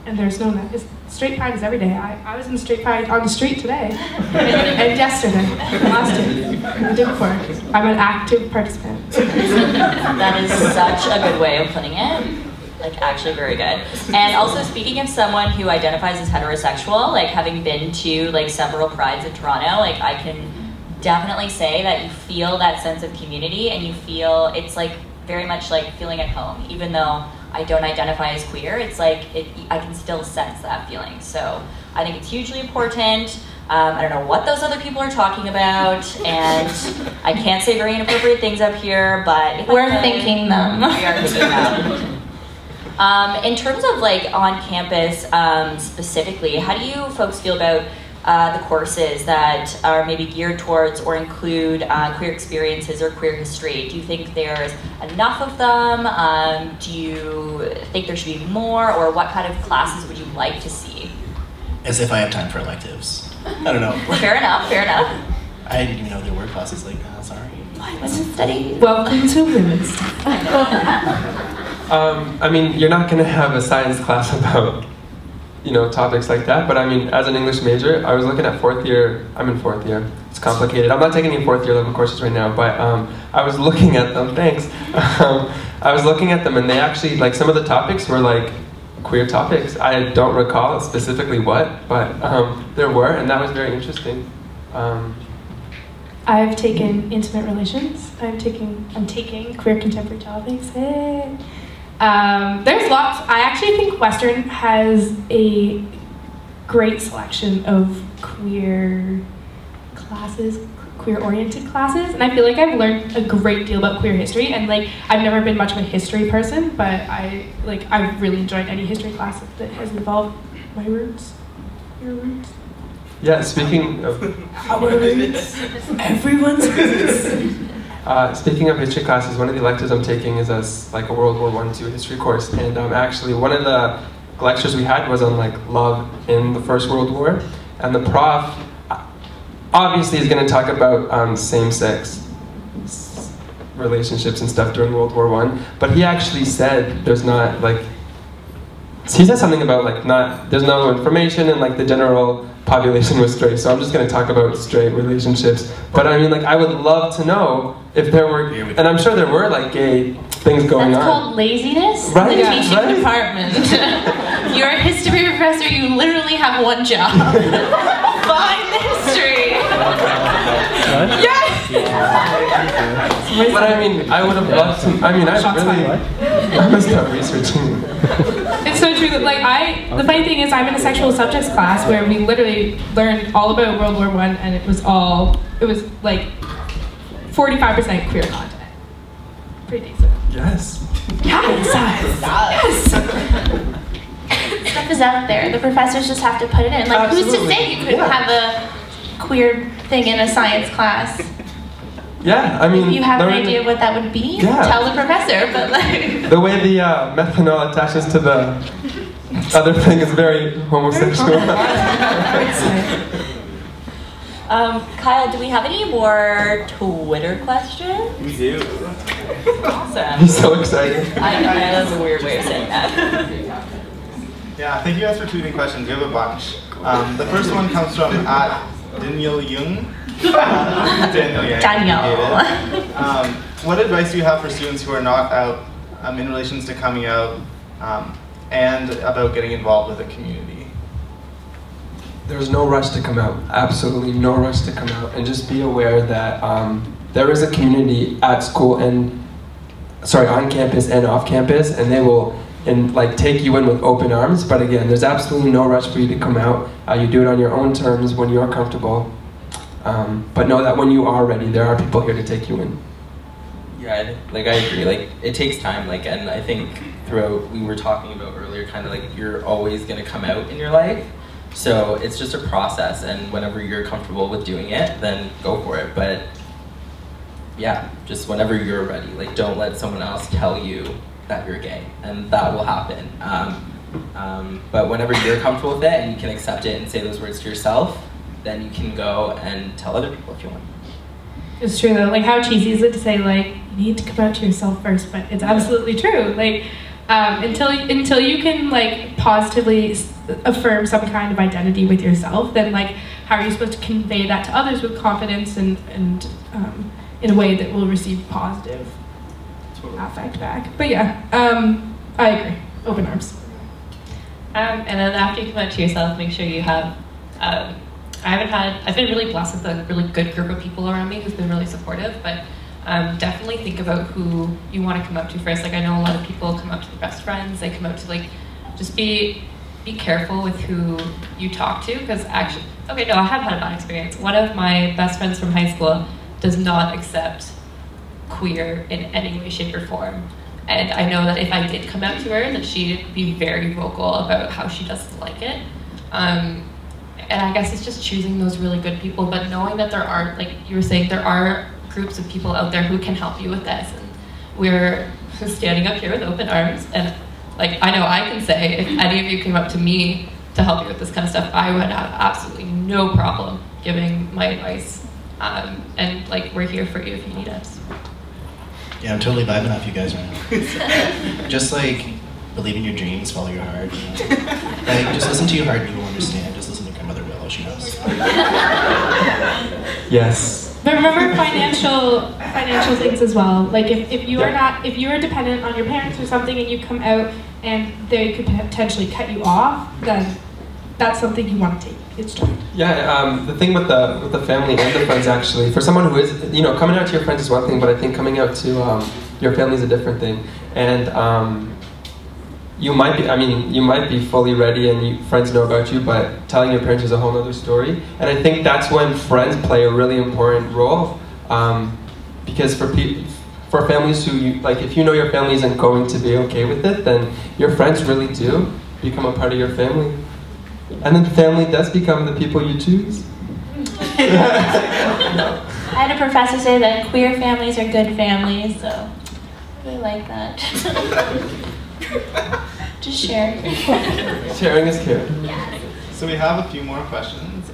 And there's no, straight pride is every day. I was in straight pride on the street today, and yesterday, and last year, and the day before. I'm an active participant. That is such a good way of putting it. Like, actually very good. And also, speaking of someone who identifies as heterosexual, like having been to like several prides in Toronto, like I can definitely say that you feel that sense of community, and you feel it's like very much like feeling at home, even though I don't identify as queer. It's like I can still sense that feeling. So I think it's hugely important. I don't know what those other people are talking about, and I can't say very inappropriate things up here, but if We're thinking them. We are thinking them. In terms of like on campus specifically, how do you folks feel about the courses that are maybe geared towards or include queer experiences or queer history? Do you think there's enough of them? Do you think there should be more, or what kind of classes would you like to see? As if I have time for electives. I don't know. Fair enough, fair enough. I didn't even know there were classes like that, sorry. Women's studies. Welcome to women's studies. I mean, you're not gonna have a science class about, topics like that, but I mean, as an English major, I was looking at fourth year, I'm in fourth year, it's complicated. I'm not taking any fourth year level courses right now, but I was looking at them, thanks. I was looking at them, and they actually, like, some of the topics were like queer topics. I don't recall specifically what, but there were, and that was very interesting. I've taken intimate relations. I'm taking queer contemporary topics. Hey. There's lots. I actually think Western has a great selection of queer classes, queer-oriented classes, and I feel like I've learned a great deal about queer history. And like, I've never been much of a history person, but I've really enjoyed any history class that has involved my roots, your roots. Yeah, speaking of Our roots, everyone's roots. Speaking of history classes, one of the electives I'm taking is a World War I, II history course, and actually one of the lectures we had was on like love in the First World War, and the prof obviously is going to talk about same-sex relationships and stuff during World War I, but he actually said there's not like, he said something about like there's no information and like the general population was straight, so I'm just going to talk about straight relationships. But I mean, like, I would love to know if there were, and I'm sure there were like gay things going That's on. called laziness Right, in the teaching right. department. You're a history professor, you literally have one job. Find the history. Yes! But I mean, I would have loved to, I mean, I must start researching. It's so true that the funny thing is I'm in a sexual subjects class where we literally learned all about World War I, and it was like 45% queer content. Pretty decent. Yes. Yes! Stuff is out there. The professors just have to put it in. Like, who's to Absolutely. say you couldn't have a queer thing in a science class? Yeah, I mean, If you have an learn- idea what that would be, Yeah. tell the professor, but like... The way the methanol attaches to the other thing is very homosexual. Kyle, do we have any more Twitter questions? We do. Awesome. He's so excited. I know, that's a weird way of saying that. Yeah, thank you guys for tweeting questions. We have a bunch. The first one comes from @Daniel Jung. Daniel Yang. Daniel. What advice do you have for students who are not out in relations to coming out and about getting involved with the community? There's no rush to come out. Absolutely no rush to come out. And just be aware that there is a community at school and, on campus and off campus, and they will take you in with open arms. But again, there's absolutely no rush for you to come out. You do it on your own terms when you're comfortable. But know that when you are ready, there are people here to take you in. Yeah, I agree. Like, it takes time. Like, and I think throughout, we were talking about earlier, kind of like you're always going to come out in your life. So it's just a process, and whenever you're comfortable with doing it, then go for it. But yeah, just whenever you're ready. Like, don't let someone else tell you that you're gay, and that will happen. But whenever you're comfortable with it and you can accept it and say those words to yourself, then you can go and tell other people if you want. It's true though. Like, how cheesy is it to say like you need to come out to yourself first? But it's absolutely true. Like, until you can like positively affirm some kind of identity with yourself, then like how are you supposed to convey that to others with confidence and in a way that will receive positive affect back? But yeah, I agree. Open arms. And then after you come out to yourself, make sure you have. I've been really blessed with a really good group of people around me who's been really supportive, but definitely think about who you want to come up to first. Like, I know a lot of people come up to their best friends, they come up to like, just be careful with who you talk to, because actually, okay, no, I have had a bad experience. One of my best friends from high school does not accept queer in any way, shape, or form. And I know that if I did come out to her, that she'd be very vocal about how she doesn't like it. And I guess it's just choosing those really good people, but knowing that there are, like you were saying, there are groups of people out there who can help you with this. And we're standing up here with open arms. And like, I know I can say, if any of you came up to me to help you with this kind of stuff, I would have absolutely no problem giving my advice. And like, we're here for you if you need us. Yeah, I'm totally vibing off you guys right now. Just like, believe in your dreams, follow your heart. You know? Like, just listen to your heart, you will understand. Just listen to Grandmother Willow, she knows. Yes. But remember financial things as well. Like if you are dependent on your parents or something and you come out and they could potentially cut you off, then that's something you want to take its time. Yeah, the thing with the family and the friends, actually, for someone who is, coming out to your friends is one thing, but I think coming out to your family is a different thing. And you might be fully ready and friends know about you, but telling your parents is a whole other story. And I think that's when friends play a really important role, because for families who, if you know your family isn't going to be okay with it, then your friends really do become a part of your family. And then family does become the people you choose. I had a professor say that queer families are good families, so I really like that. Just share. Sharing is care. So we have a few more questions.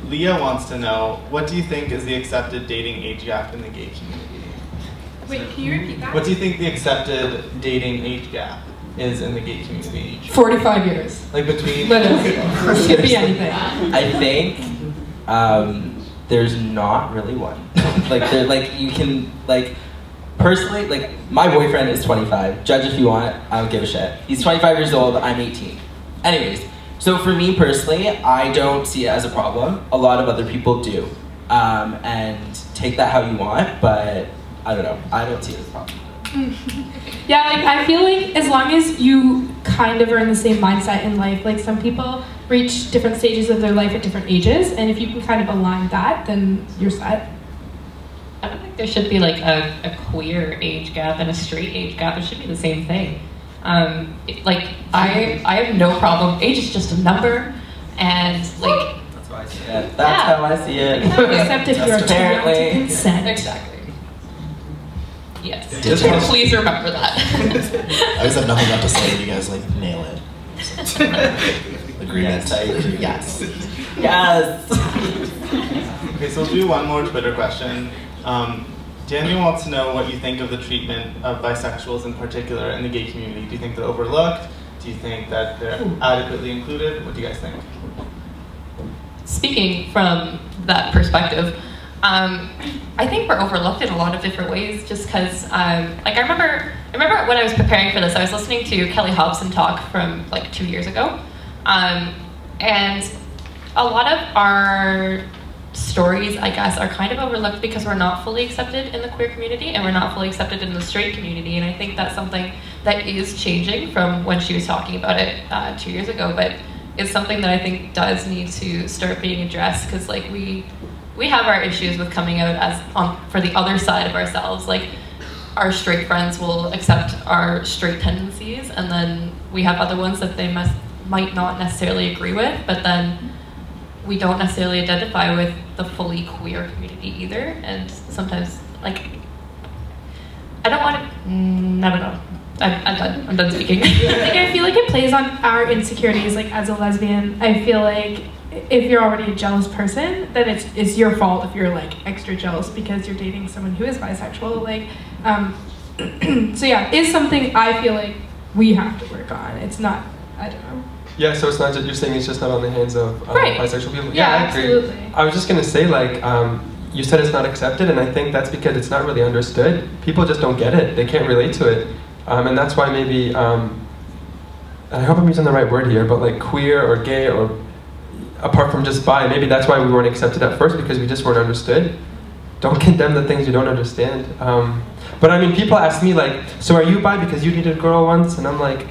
Leah wants to know, what do you think is the accepted dating age gap in the gay community? Wait, can you repeat that? What do you think the accepted dating age gap is in the gay community? 45 years. Like between... Literally. Could be anything. I think there's not really one. You can, personally, my boyfriend is 25. Judge if you want, I don't give a shit. He's 25 years old, I'm 18. Anyways, so for me personally, I don't see it as a problem. A lot of other people do. And take that how you want, but I don't know. I don't see it as a problem. Yeah, I feel like as long as you kind of are in the same mindset in life, some people reach different stages of their life at different ages, and if you can kind of align that, then you're set. I don't think there should be a queer age gap and a straight age gap. It should be the same thing. I have no problem. Age is just a number, and that's how I see it. That's how I see it. Except if you're too young to consent. Exactly. Yes. Just please remember that. I just have nothing left to say. You guys nail it. Agreement. Yes. Yes. Okay, so we'll do one more Twitter question. Daniel wants to know what you think of the treatment of bisexuals in particular in the gay community. Do you think they're overlooked? Do you think that they're adequately included? What do you guys think? Speaking from that perspective, I think we're overlooked in a lot of different ways. Just because, I remember when I was preparing for this, I was listening to Kelly Hobson talk from 2 years ago, and a lot of our stories, I guess, are kind of overlooked because we're not fully accepted in the queer community and we're not fully accepted in the straight community. And I think that's something that is changing from when she was talking about it 2 years ago. But it's something that I think does need to start being addressed, because we have our issues with coming out as for the other side of ourselves. Our straight friends will accept our straight tendencies, and then we have other ones that they might not necessarily agree with, but then we don't necessarily identify with the fully queer community either. And sometimes, I don't want to, I don't know. I'm done speaking. I feel like it plays on our insecurities, as a lesbian. I feel like if you're already a jealous person, then it's your fault if you're extra jealous because you're dating someone who is bisexual. So yeah, it's something I feel like we have to work on. It's not, I don't know. Yeah, so it's not just, you're saying it's just not on the hands of bisexual people? Yeah, I agree. absolutely. I was just going to say, you said it's not accepted, and I think that's because it's not really understood. People just don't get it. They can't relate to it. And that's why maybe, and I hope I'm using the right word here, but queer or gay or apart from just bi, maybe that's why we weren't accepted at first, because we just weren't understood. Don't condemn the things you don't understand. But people ask me so are you bi because you dated a girl once? And I'm like,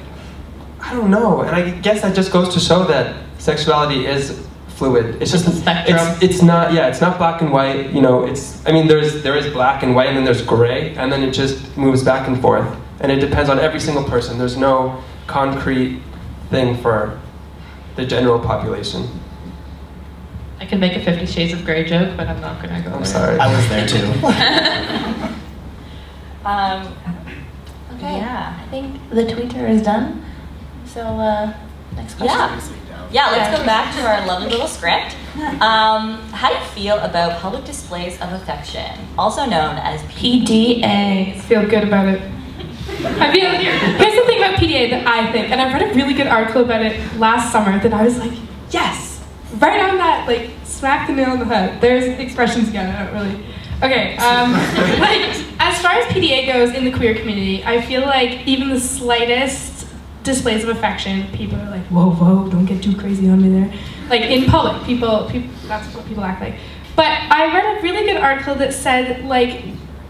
I don't know. And I guess that just goes to show that sexuality is fluid. It's just a spectrum. It's not black and white. There is black and white, and then there's gray, and then it just moves back and forth. And it depends on every single person. There's no concrete thing for the general population. I can make a 50 Shades of Grey joke, but I'm not going to go there. I'm sorry. I was there too. Okay. Yeah. I think the tweeter is done. So, next question. Yeah, let's go back to our lovely little script. How do you feel about public displays of affection, also known as PDA? I feel good about it. Here's the thing about PDA that I think, and I read a really good article about it last summer that I was like, yes, right on that, smack the nail on the head. There's expressions again, I don't really. Okay, as far as PDA goes in the queer community, I feel like even the slightest displays of affection, people are like, whoa, whoa, don't get too crazy on me there. Like in public, people that's what people act like. But I read a really good article that said, like,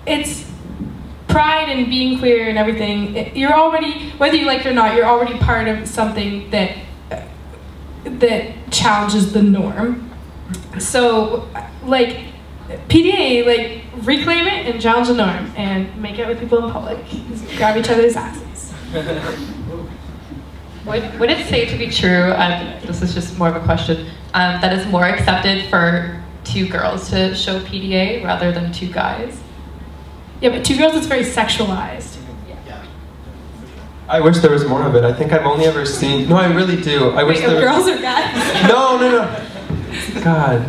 it's pride and being queer and everything. You're already, whether you like it or not, you're already part of something that challenges the norm. So, like, PDA, like, reclaim it and challenge the norm and make out with people in public. Just grab each other's asses. Would it say to be true, this is just more of a question, that it's more accepted for 2 girls to show PDA rather than 2 guys? Yeah, but 2 girls, it's very sexualized. I wish there was more of it. I think I've only ever seen. No, I really do. I wish Wait, there girls was. or guys? No. God,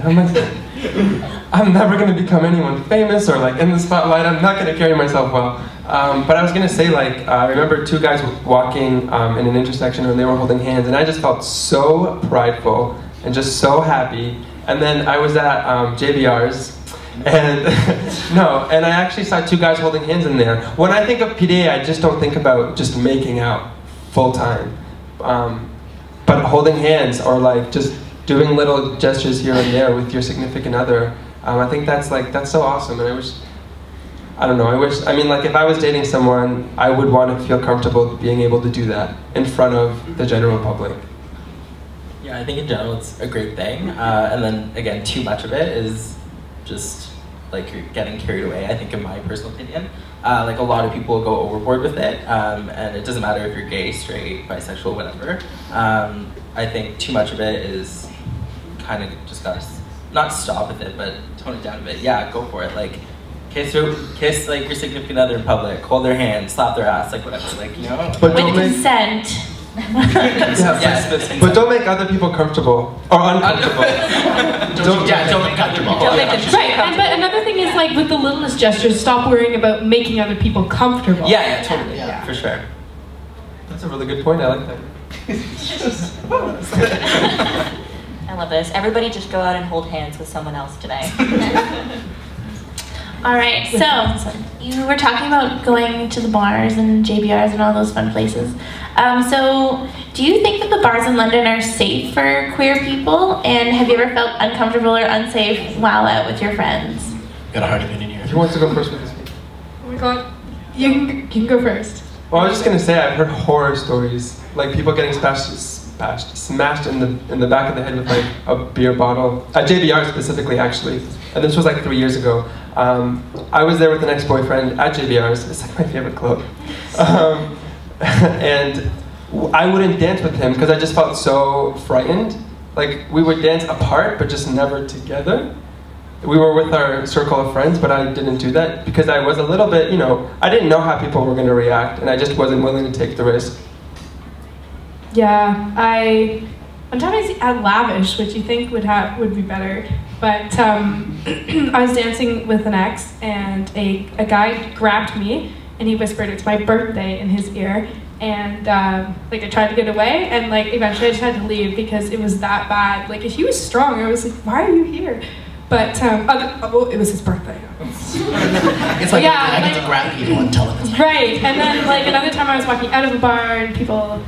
I'm never gonna become anyone famous or like in the spotlight. I'm not gonna carry myself well. But I was gonna say, like, I remember 2 guys walking in an intersection and they were holding hands, and I just felt so prideful and just so happy. And then I was at JBR's, and and I actually saw 2 guys holding hands in there. When I think of PDA, I just don't think about just making out full time, but holding hands or like just doing little gestures here and there with your significant other. I think that's so awesome, and I mean, like, if I was dating someone, I would want to feel comfortable being able to do that in front of the general public. Yeah, I think in general it's a great thing. And then again, too much of it is just like you're getting carried away, I think, in my personal opinion. Like, a lot of people go overboard with it, and it doesn't matter if you're gay, straight, bisexual, whatever. I think too much of it is kind of just gotta not stop with it, but tone it down a bit. Yeah, go for it. Like, kiss like your significant other in public, hold their hand, slap their ass, like whatever. Like, you know. But with consent. Yes, but don't make other people comfortable or uncomfortable. don't make comfortable. Don't make them right. But another thing is, like, with the littlest gestures, stop worrying about making other people comfortable. Yeah, totally. Yeah, for sure. That's a really good point. I like that. I love this. Everybody just go out and hold hands with someone else today. All right, so you were talking about going to the bars and JBRs and all those fun places. So do you think that the bars in London are safe for queer people? And have you ever felt uncomfortable or unsafe while out with your friends? Got a hard opinion here. Who wants to go first with this? Oh my god, you can go first. Well, I was just gonna say, I've heard horror stories, like people getting smashed in the back of the head with like a beer bottle, at JBR specifically, actually. And this was like 3 years ago. I was there with an ex-boyfriend at JBR's. It's like my favorite club. And I wouldn't dance with him because I just felt so frightened. Like, we would dance apart, but just never together. We were with our circle of friends, but I didn't do that because I was a little bit, I didn't know how people were going to react, and I just wasn't willing to take the risk. Yeah, I'm trying to add lavish, which you think would be better, but I was dancing with an ex, and a guy grabbed me, and he whispered, "It's my birthday," in his ear, and like, I tried to get away, and like, eventually I just had to leave because it was that bad. Like, if he was strong, I was like, "Why are you here?" But well, it was his birthday. It's like, yeah, I get to grab people and tell them it's right. And then, like, another time I was walking out of a bar, and people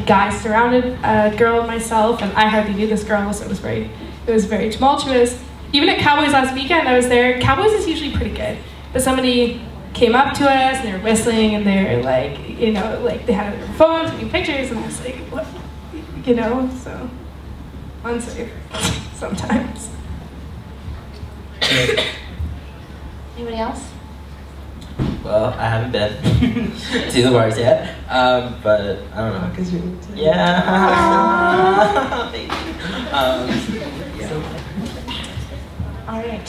guys surrounded a girl and myself, and I hardly knew this girl, so it was very tumultuous. Even at Cowboys last weekend, I was there. Cowboys is usually pretty good, but somebody came up to us and they were whistling, and they're like, like, they had it on their phones taking pictures, and I was like, what, so unsafe sometimes. Anybody else? Well, I haven't been to the bars yet, but I don't know. Because you're Yeah. All right.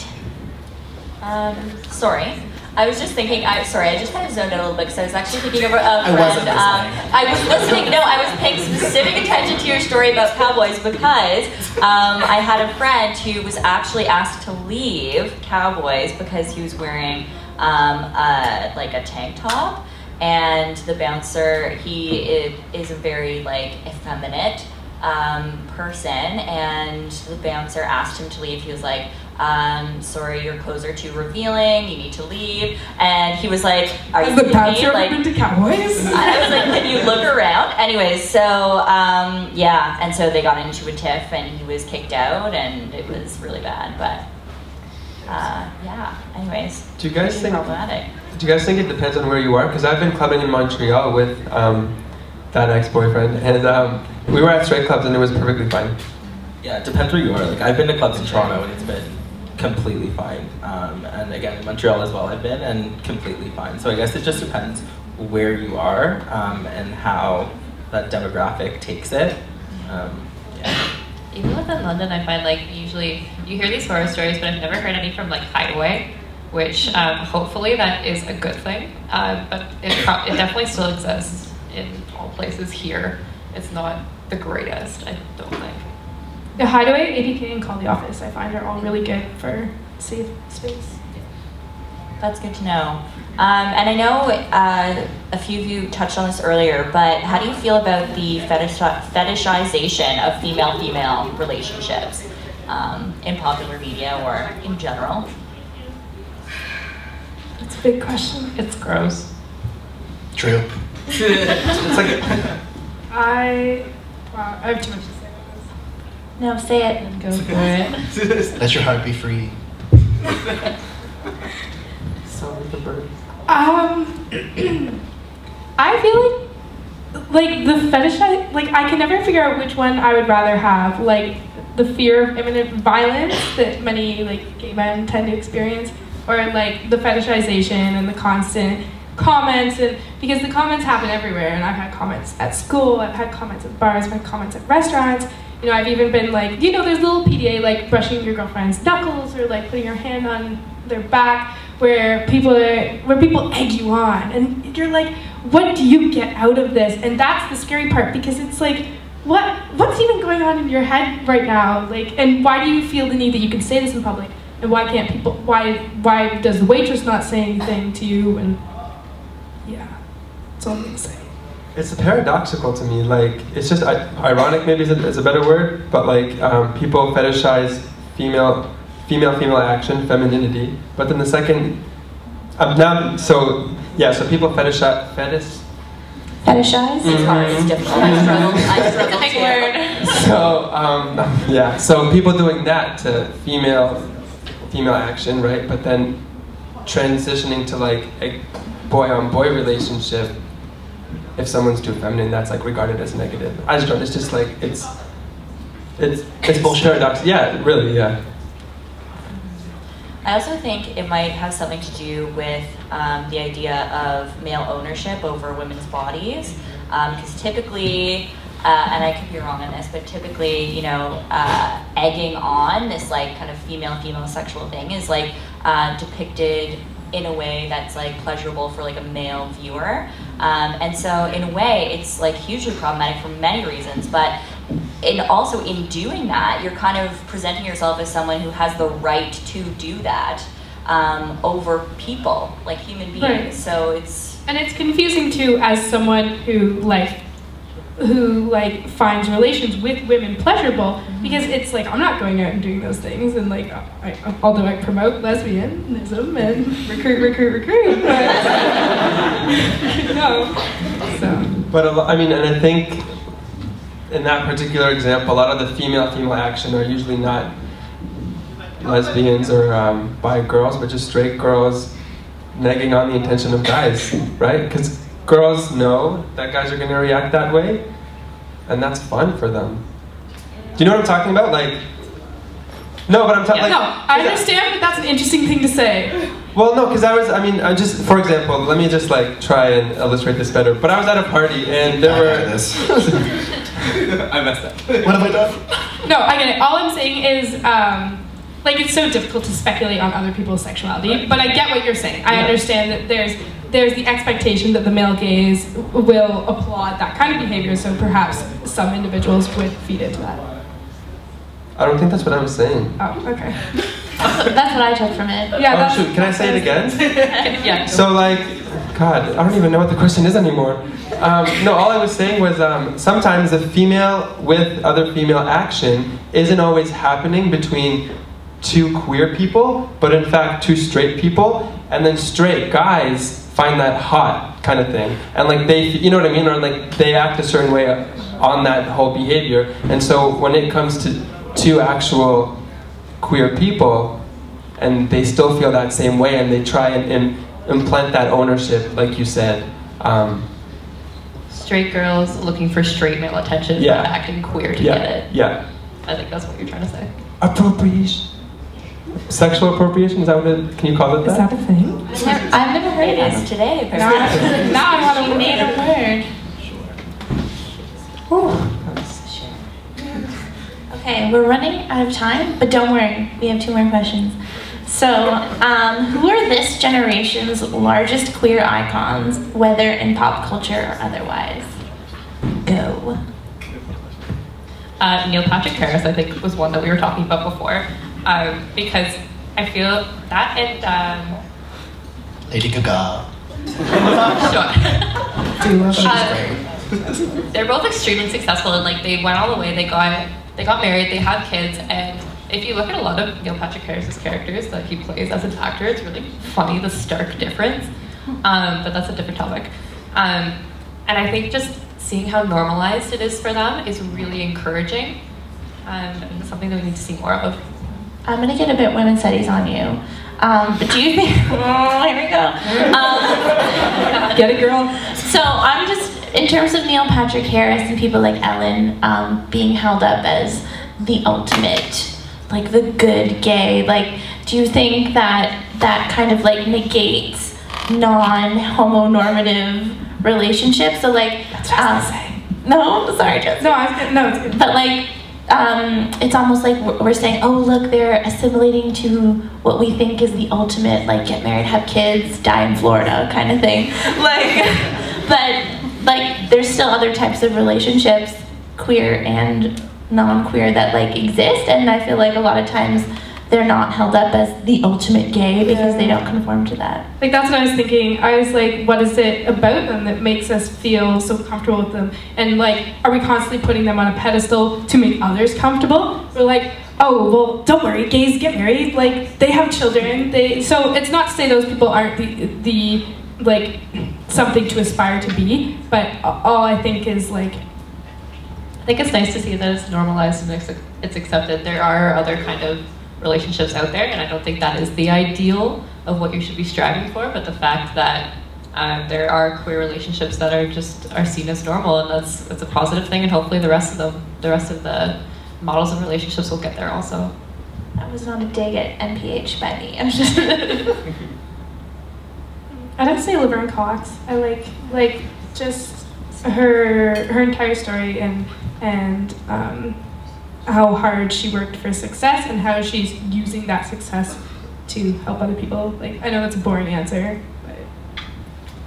Sorry. I was just thinking, I just kind of zoned out a little bit because I was actually thinking of a friend. I was listening, I was paying specific attention to your story about Cowboys because I had a friend who was actually asked to leave Cowboys because he was wearing like a tank top, and the bouncer, he is a very like effeminate person, and the bouncer asked him to leave. He was like, sorry, your clothes are too revealing, you need to leave. And he was like, are you Has the kidding Pats me? ever Like, been to Cowboys? I was like, can you look around? Anyways, so yeah, and so they got into a tiff and he was kicked out and it was really bad, but yeah, anyways. Do you guys pretty think? problematic. Do you guys think it depends on where you are? Because I've been clubbing in Montreal with that ex-boyfriend, and we were at straight clubs and it was perfectly fine. Yeah, it depends where you are. Like, I've been to clubs in Toronto and it's been completely fine. And again, in Montreal as well I've been, and completely fine. So I guess it just depends where you are and how that demographic takes it. Yeah. Even within London, I find like usually you hear these horror stories, but I've never heard any from like Hideaway, which hopefully that is a good thing. But it definitely still exists in all places here. It's not the greatest, I don't think. The Hideaway, ADK, and Call the Office, I find, are all really good for safe space. That's good to know. And I know a few of you touched on this earlier, but how do you feel about the fetishization of female-female relationships in popular media or in general? That's a big question. It's gross. True. It's like I have too much to say about this. No, say it. Go for it. Let your heart be free. Song with the birds. I feel like the fetish, like I can never figure out which one I would rather have. Like the fear of imminent violence that many like gay men tend to experience, or like the fetishization and the constant comments, and because the comments happen everywhere. And I've had comments at school, I've had comments at bars, I've had comments at restaurants. You know, I've even been like, you know, there's little PDA like brushing your girlfriend's knuckles or like putting your hand on their back, where people egg you on, and you're like, what do you get out of this? And that's the scary part, because it's like, what's even going on in your head right now? Like, and why do you feel the need that you can say this in public? And why can't people? Why does the waitress not say anything to you? And yeah, that's all I'm gonna say. It's paradoxical to me. Like, it's just ironic. Maybe is a better word, but like people fetishize female action, femininity. But then the second, so people fetishize. Fetishize? It's hard, it's difficult. I struggle too. So so people doing that to female action, right? But then transitioning to like a boy-on-boy relationship, if someone's too feminine, that's like regarded as negative. I just don't. It's just like it's bullshit. Paradox. Yeah, really. Yeah. I also think it might have something to do with the idea of male ownership over women's bodies, because typically, and I could be wrong on this, but typically, you know, egging on this like kind of female sexual thing is like depicted in a way that's like pleasurable for like a male viewer, and so in a way, it's like hugely problematic for many reasons, but. And also in doing that, you're kind of presenting yourself as someone who has the right to do that over people, like human beings. Right. So it's confusing too, as someone who finds relations with women pleasurable, because it's like I'm not going out and doing those things, and like although I promote lesbianism and recruit, but no. So. But I mean, and I think. In that particular example, a lot of the female action are usually not lesbians or bi girls, but just straight girls negging on the intention of guys, right? Because girls know that guys are going to react that way, and that's fun for them. Do you know what I'm talking about? Like, no, but I'm talking. No, I understand, but that's an interesting thing to say. Well, no, because I just, for example, let me just like try and illustrate this better. But I was at a party and there were. I messed up. What have I done? No, I get it. All I'm saying is, like, it's so difficult to speculate on other people's sexuality, but I get what you're saying. I understand that there's the expectation that the male gaze will applaud that kind of behavior, so perhaps some individuals would feed into that. I don't think that's what I was saying. Oh, okay. That's what I took from it. Yeah. Oh shoot, can I say it again? Yeah. So like, God, I don't even know what the question is anymore. No, all I was saying was sometimes the female with other female action isn't always happening between two queer people, but in fact two straight people, and then straight guys find that hot kind of thing, and like they, you know what I mean, or like they act a certain way on that whole behavior. And so when it comes to two actual queer people, and they still feel that same way, and they try and implant that ownership, like you said. Straight girls looking for straight male attention, Yeah. but acting queer to Yeah, get it. yeah. I think that's what you're trying to say. Appropriation. Sexual appropriation, is that what it, can you call it that? Is that a thing? I've never heard It of is that. today. Now I want She to made a word. Okay, we're running out of time, but don't worry, we have 2 more questions. So, who are this generation's largest queer icons, whether in pop culture or otherwise? Go. Neil Patrick Harris, I think, was one that we were talking about before, because I feel that and Lady Gaga. sure. They're both extremely successful, and like they went all the way. They got married. They had kids, and if you look at a lot of Neil Patrick Harris's characters that he plays as an actor, it's really funny, the stark difference. But that's a different topic. And I think just seeing how normalized it is for them is really encouraging, and it's something that we need to see more of. I'm gonna get a bit women's studies on you. But do you think, oh, here we go. Get it, girl. So I'm just, in terms of Neil Patrick Harris and people like Ellen being held up as the ultimate, like the good gay, like, do you think that that kind of like negates non-homonormative relationships? So like, no, sorry, Jess. No, it's good. But like, it's almost like we're saying, oh look, they're assimilating to what we think is the ultimate, like get married, have kids, die in Florida kind of thing. Like, but like there's still other types of relationships, queer and non-queer, that like exist, and I feel like a lot of times they're not held up as the ultimate gay because they don't conform to that. Like that's what I was thinking. I was like, what is it about them that makes us feel so comfortable with them? And like, are we constantly putting them on a pedestal to make others comfortable? We're like, oh, well, don't worry, gays get married, like they have children. So it's not to say those people aren't the like something to aspire to be, but all I think is like, I think it's nice to see that it's normalized and it's accepted. There are other kind of relationships out there, and I don't think that is the ideal of what you should be striving for, but the fact that there are queer relationships that are seen as normal, and that's a positive thing, and hopefully the rest of the models of relationships will get there also. That was not a dig at NPH by me. I'm just I'd have to say Laverne Cox. I like just her entire story and how hard she worked for success and how she's using that success to help other people. Like, I know that's a boring answer, but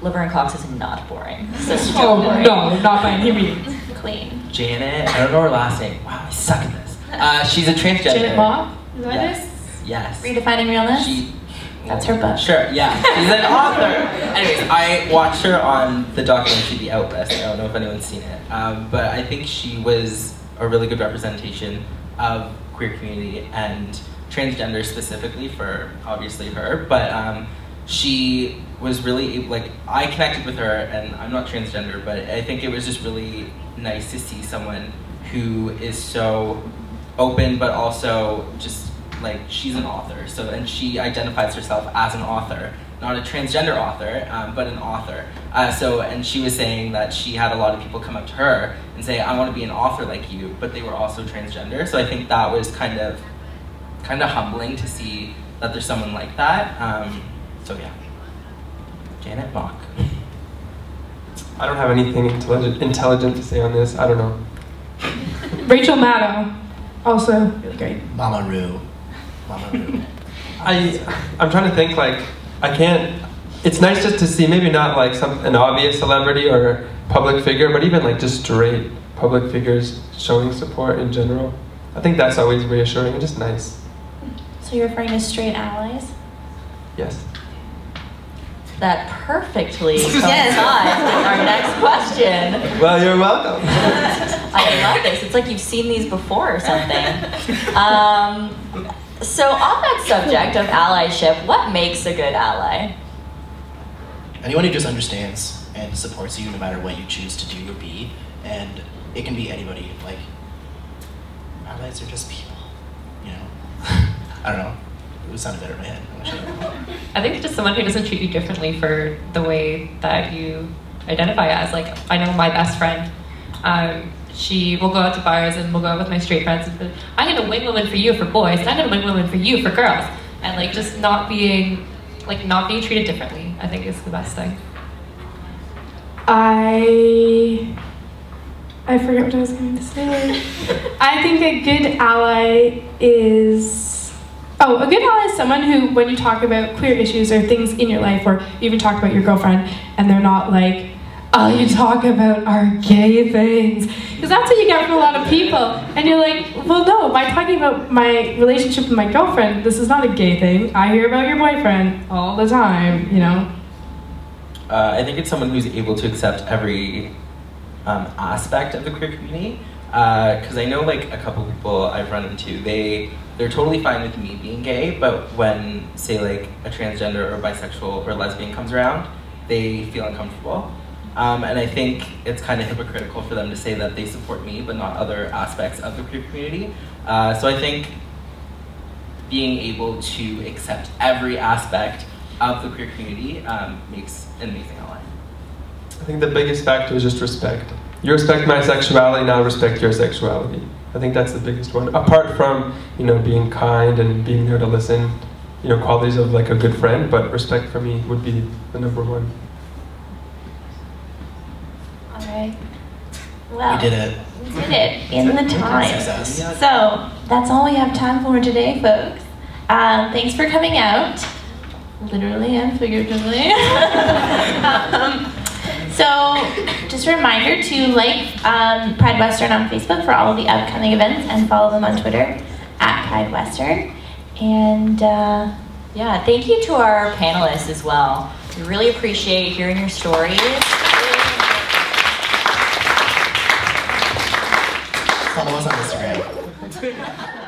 Laverne Cox is not boring. oh no, not by any means. Queen. Janet, I don't know her last name. Wow, I suck at this. She's a transgender. Janet Mock, is that Yes. it? Yes. Redefining Realness? That's her book. Sure, yeah. She's an author. Anyways, I watched her on the documentary The Outlist. I don't know if anyone's seen it. But I think she was a really good representation of queer community and transgender specifically for obviously her. But she was really, like, I connected with her, and I'm not transgender, but I think it was just really nice to see someone who is so open, but also just like, she's an author, and she identifies herself as an author, not a transgender author, but an author. And she was saying that she had a lot of people come up to her and say, I want to be an author like you, but they were also transgender. So I think that was kind of humbling to see that there's someone like that. So yeah, Janet Mock. I don't have anything intelligent to say on this. I don't know. Rachel Maddow, also really great. Mama Roo. I'm trying to think, like, I can't, it's nice just to see maybe not like an obvious celebrity or public figure, but even like just straight public figures showing support in general. I think that's always reassuring and just nice. So you're referring to straight allies? Yes. That perfectly coincides with our next question. Well, you're welcome. I love this. It's like you've seen these before or something. So on that subject of allyship, what makes a good ally? Anyone who just understands and supports you no matter what you choose to do or be, and it can be anybody. Like, allies are just people, you know? I don't know. It would sound better in my head. I think it's just someone who doesn't treat you differently for the way that you identify as. Like, I know my best friend, she will go out to bars and we'll go out with my straight friends and be, I'm gonna wing women for you for boys, and I'm gonna wing women for you for girls. And like, just not being treated differently, I think is the best thing. I forget what I was going to say. I think a good ally is... Oh, a good ally is someone who, when you talk about queer issues or things in your life, or you even talk about your girlfriend, and they're not like, oh, you talk about our gay things. Because that's what you get from a lot of people. And you're like, well, no, by talking about my relationship with my girlfriend, this is not a gay thing. I hear about your boyfriend all the time, you know? I think it's someone who's able to accept every aspect of the queer community. Because I know like a couple people I've run into, they're totally fine with me being gay, but when, say, like a transgender or bisexual or lesbian comes around, they feel uncomfortable. And I think it's kind of hypocritical for them to say that they support me, but not other aspects of the queer community. So I think being able to accept every aspect of the queer community makes an amazing ally. I think the biggest factor is just respect. You respect my sexuality, now respect your sexuality. I think that's the biggest one. Apart from, you know, being kind and being there to listen, you know, qualities of like a good friend, but respect for me would be the number one. All right. Well, We did it. We did it in the time. Success. So that's all we have time for today, folks. Thanks for coming out, literally and figuratively. So just a reminder to like PrideWestern on Facebook for all of the upcoming events, and follow them on Twitter @PrideWestern. And Yeah, thank you to our panelists as well. We really appreciate hearing your stories. Follow us on Instagram.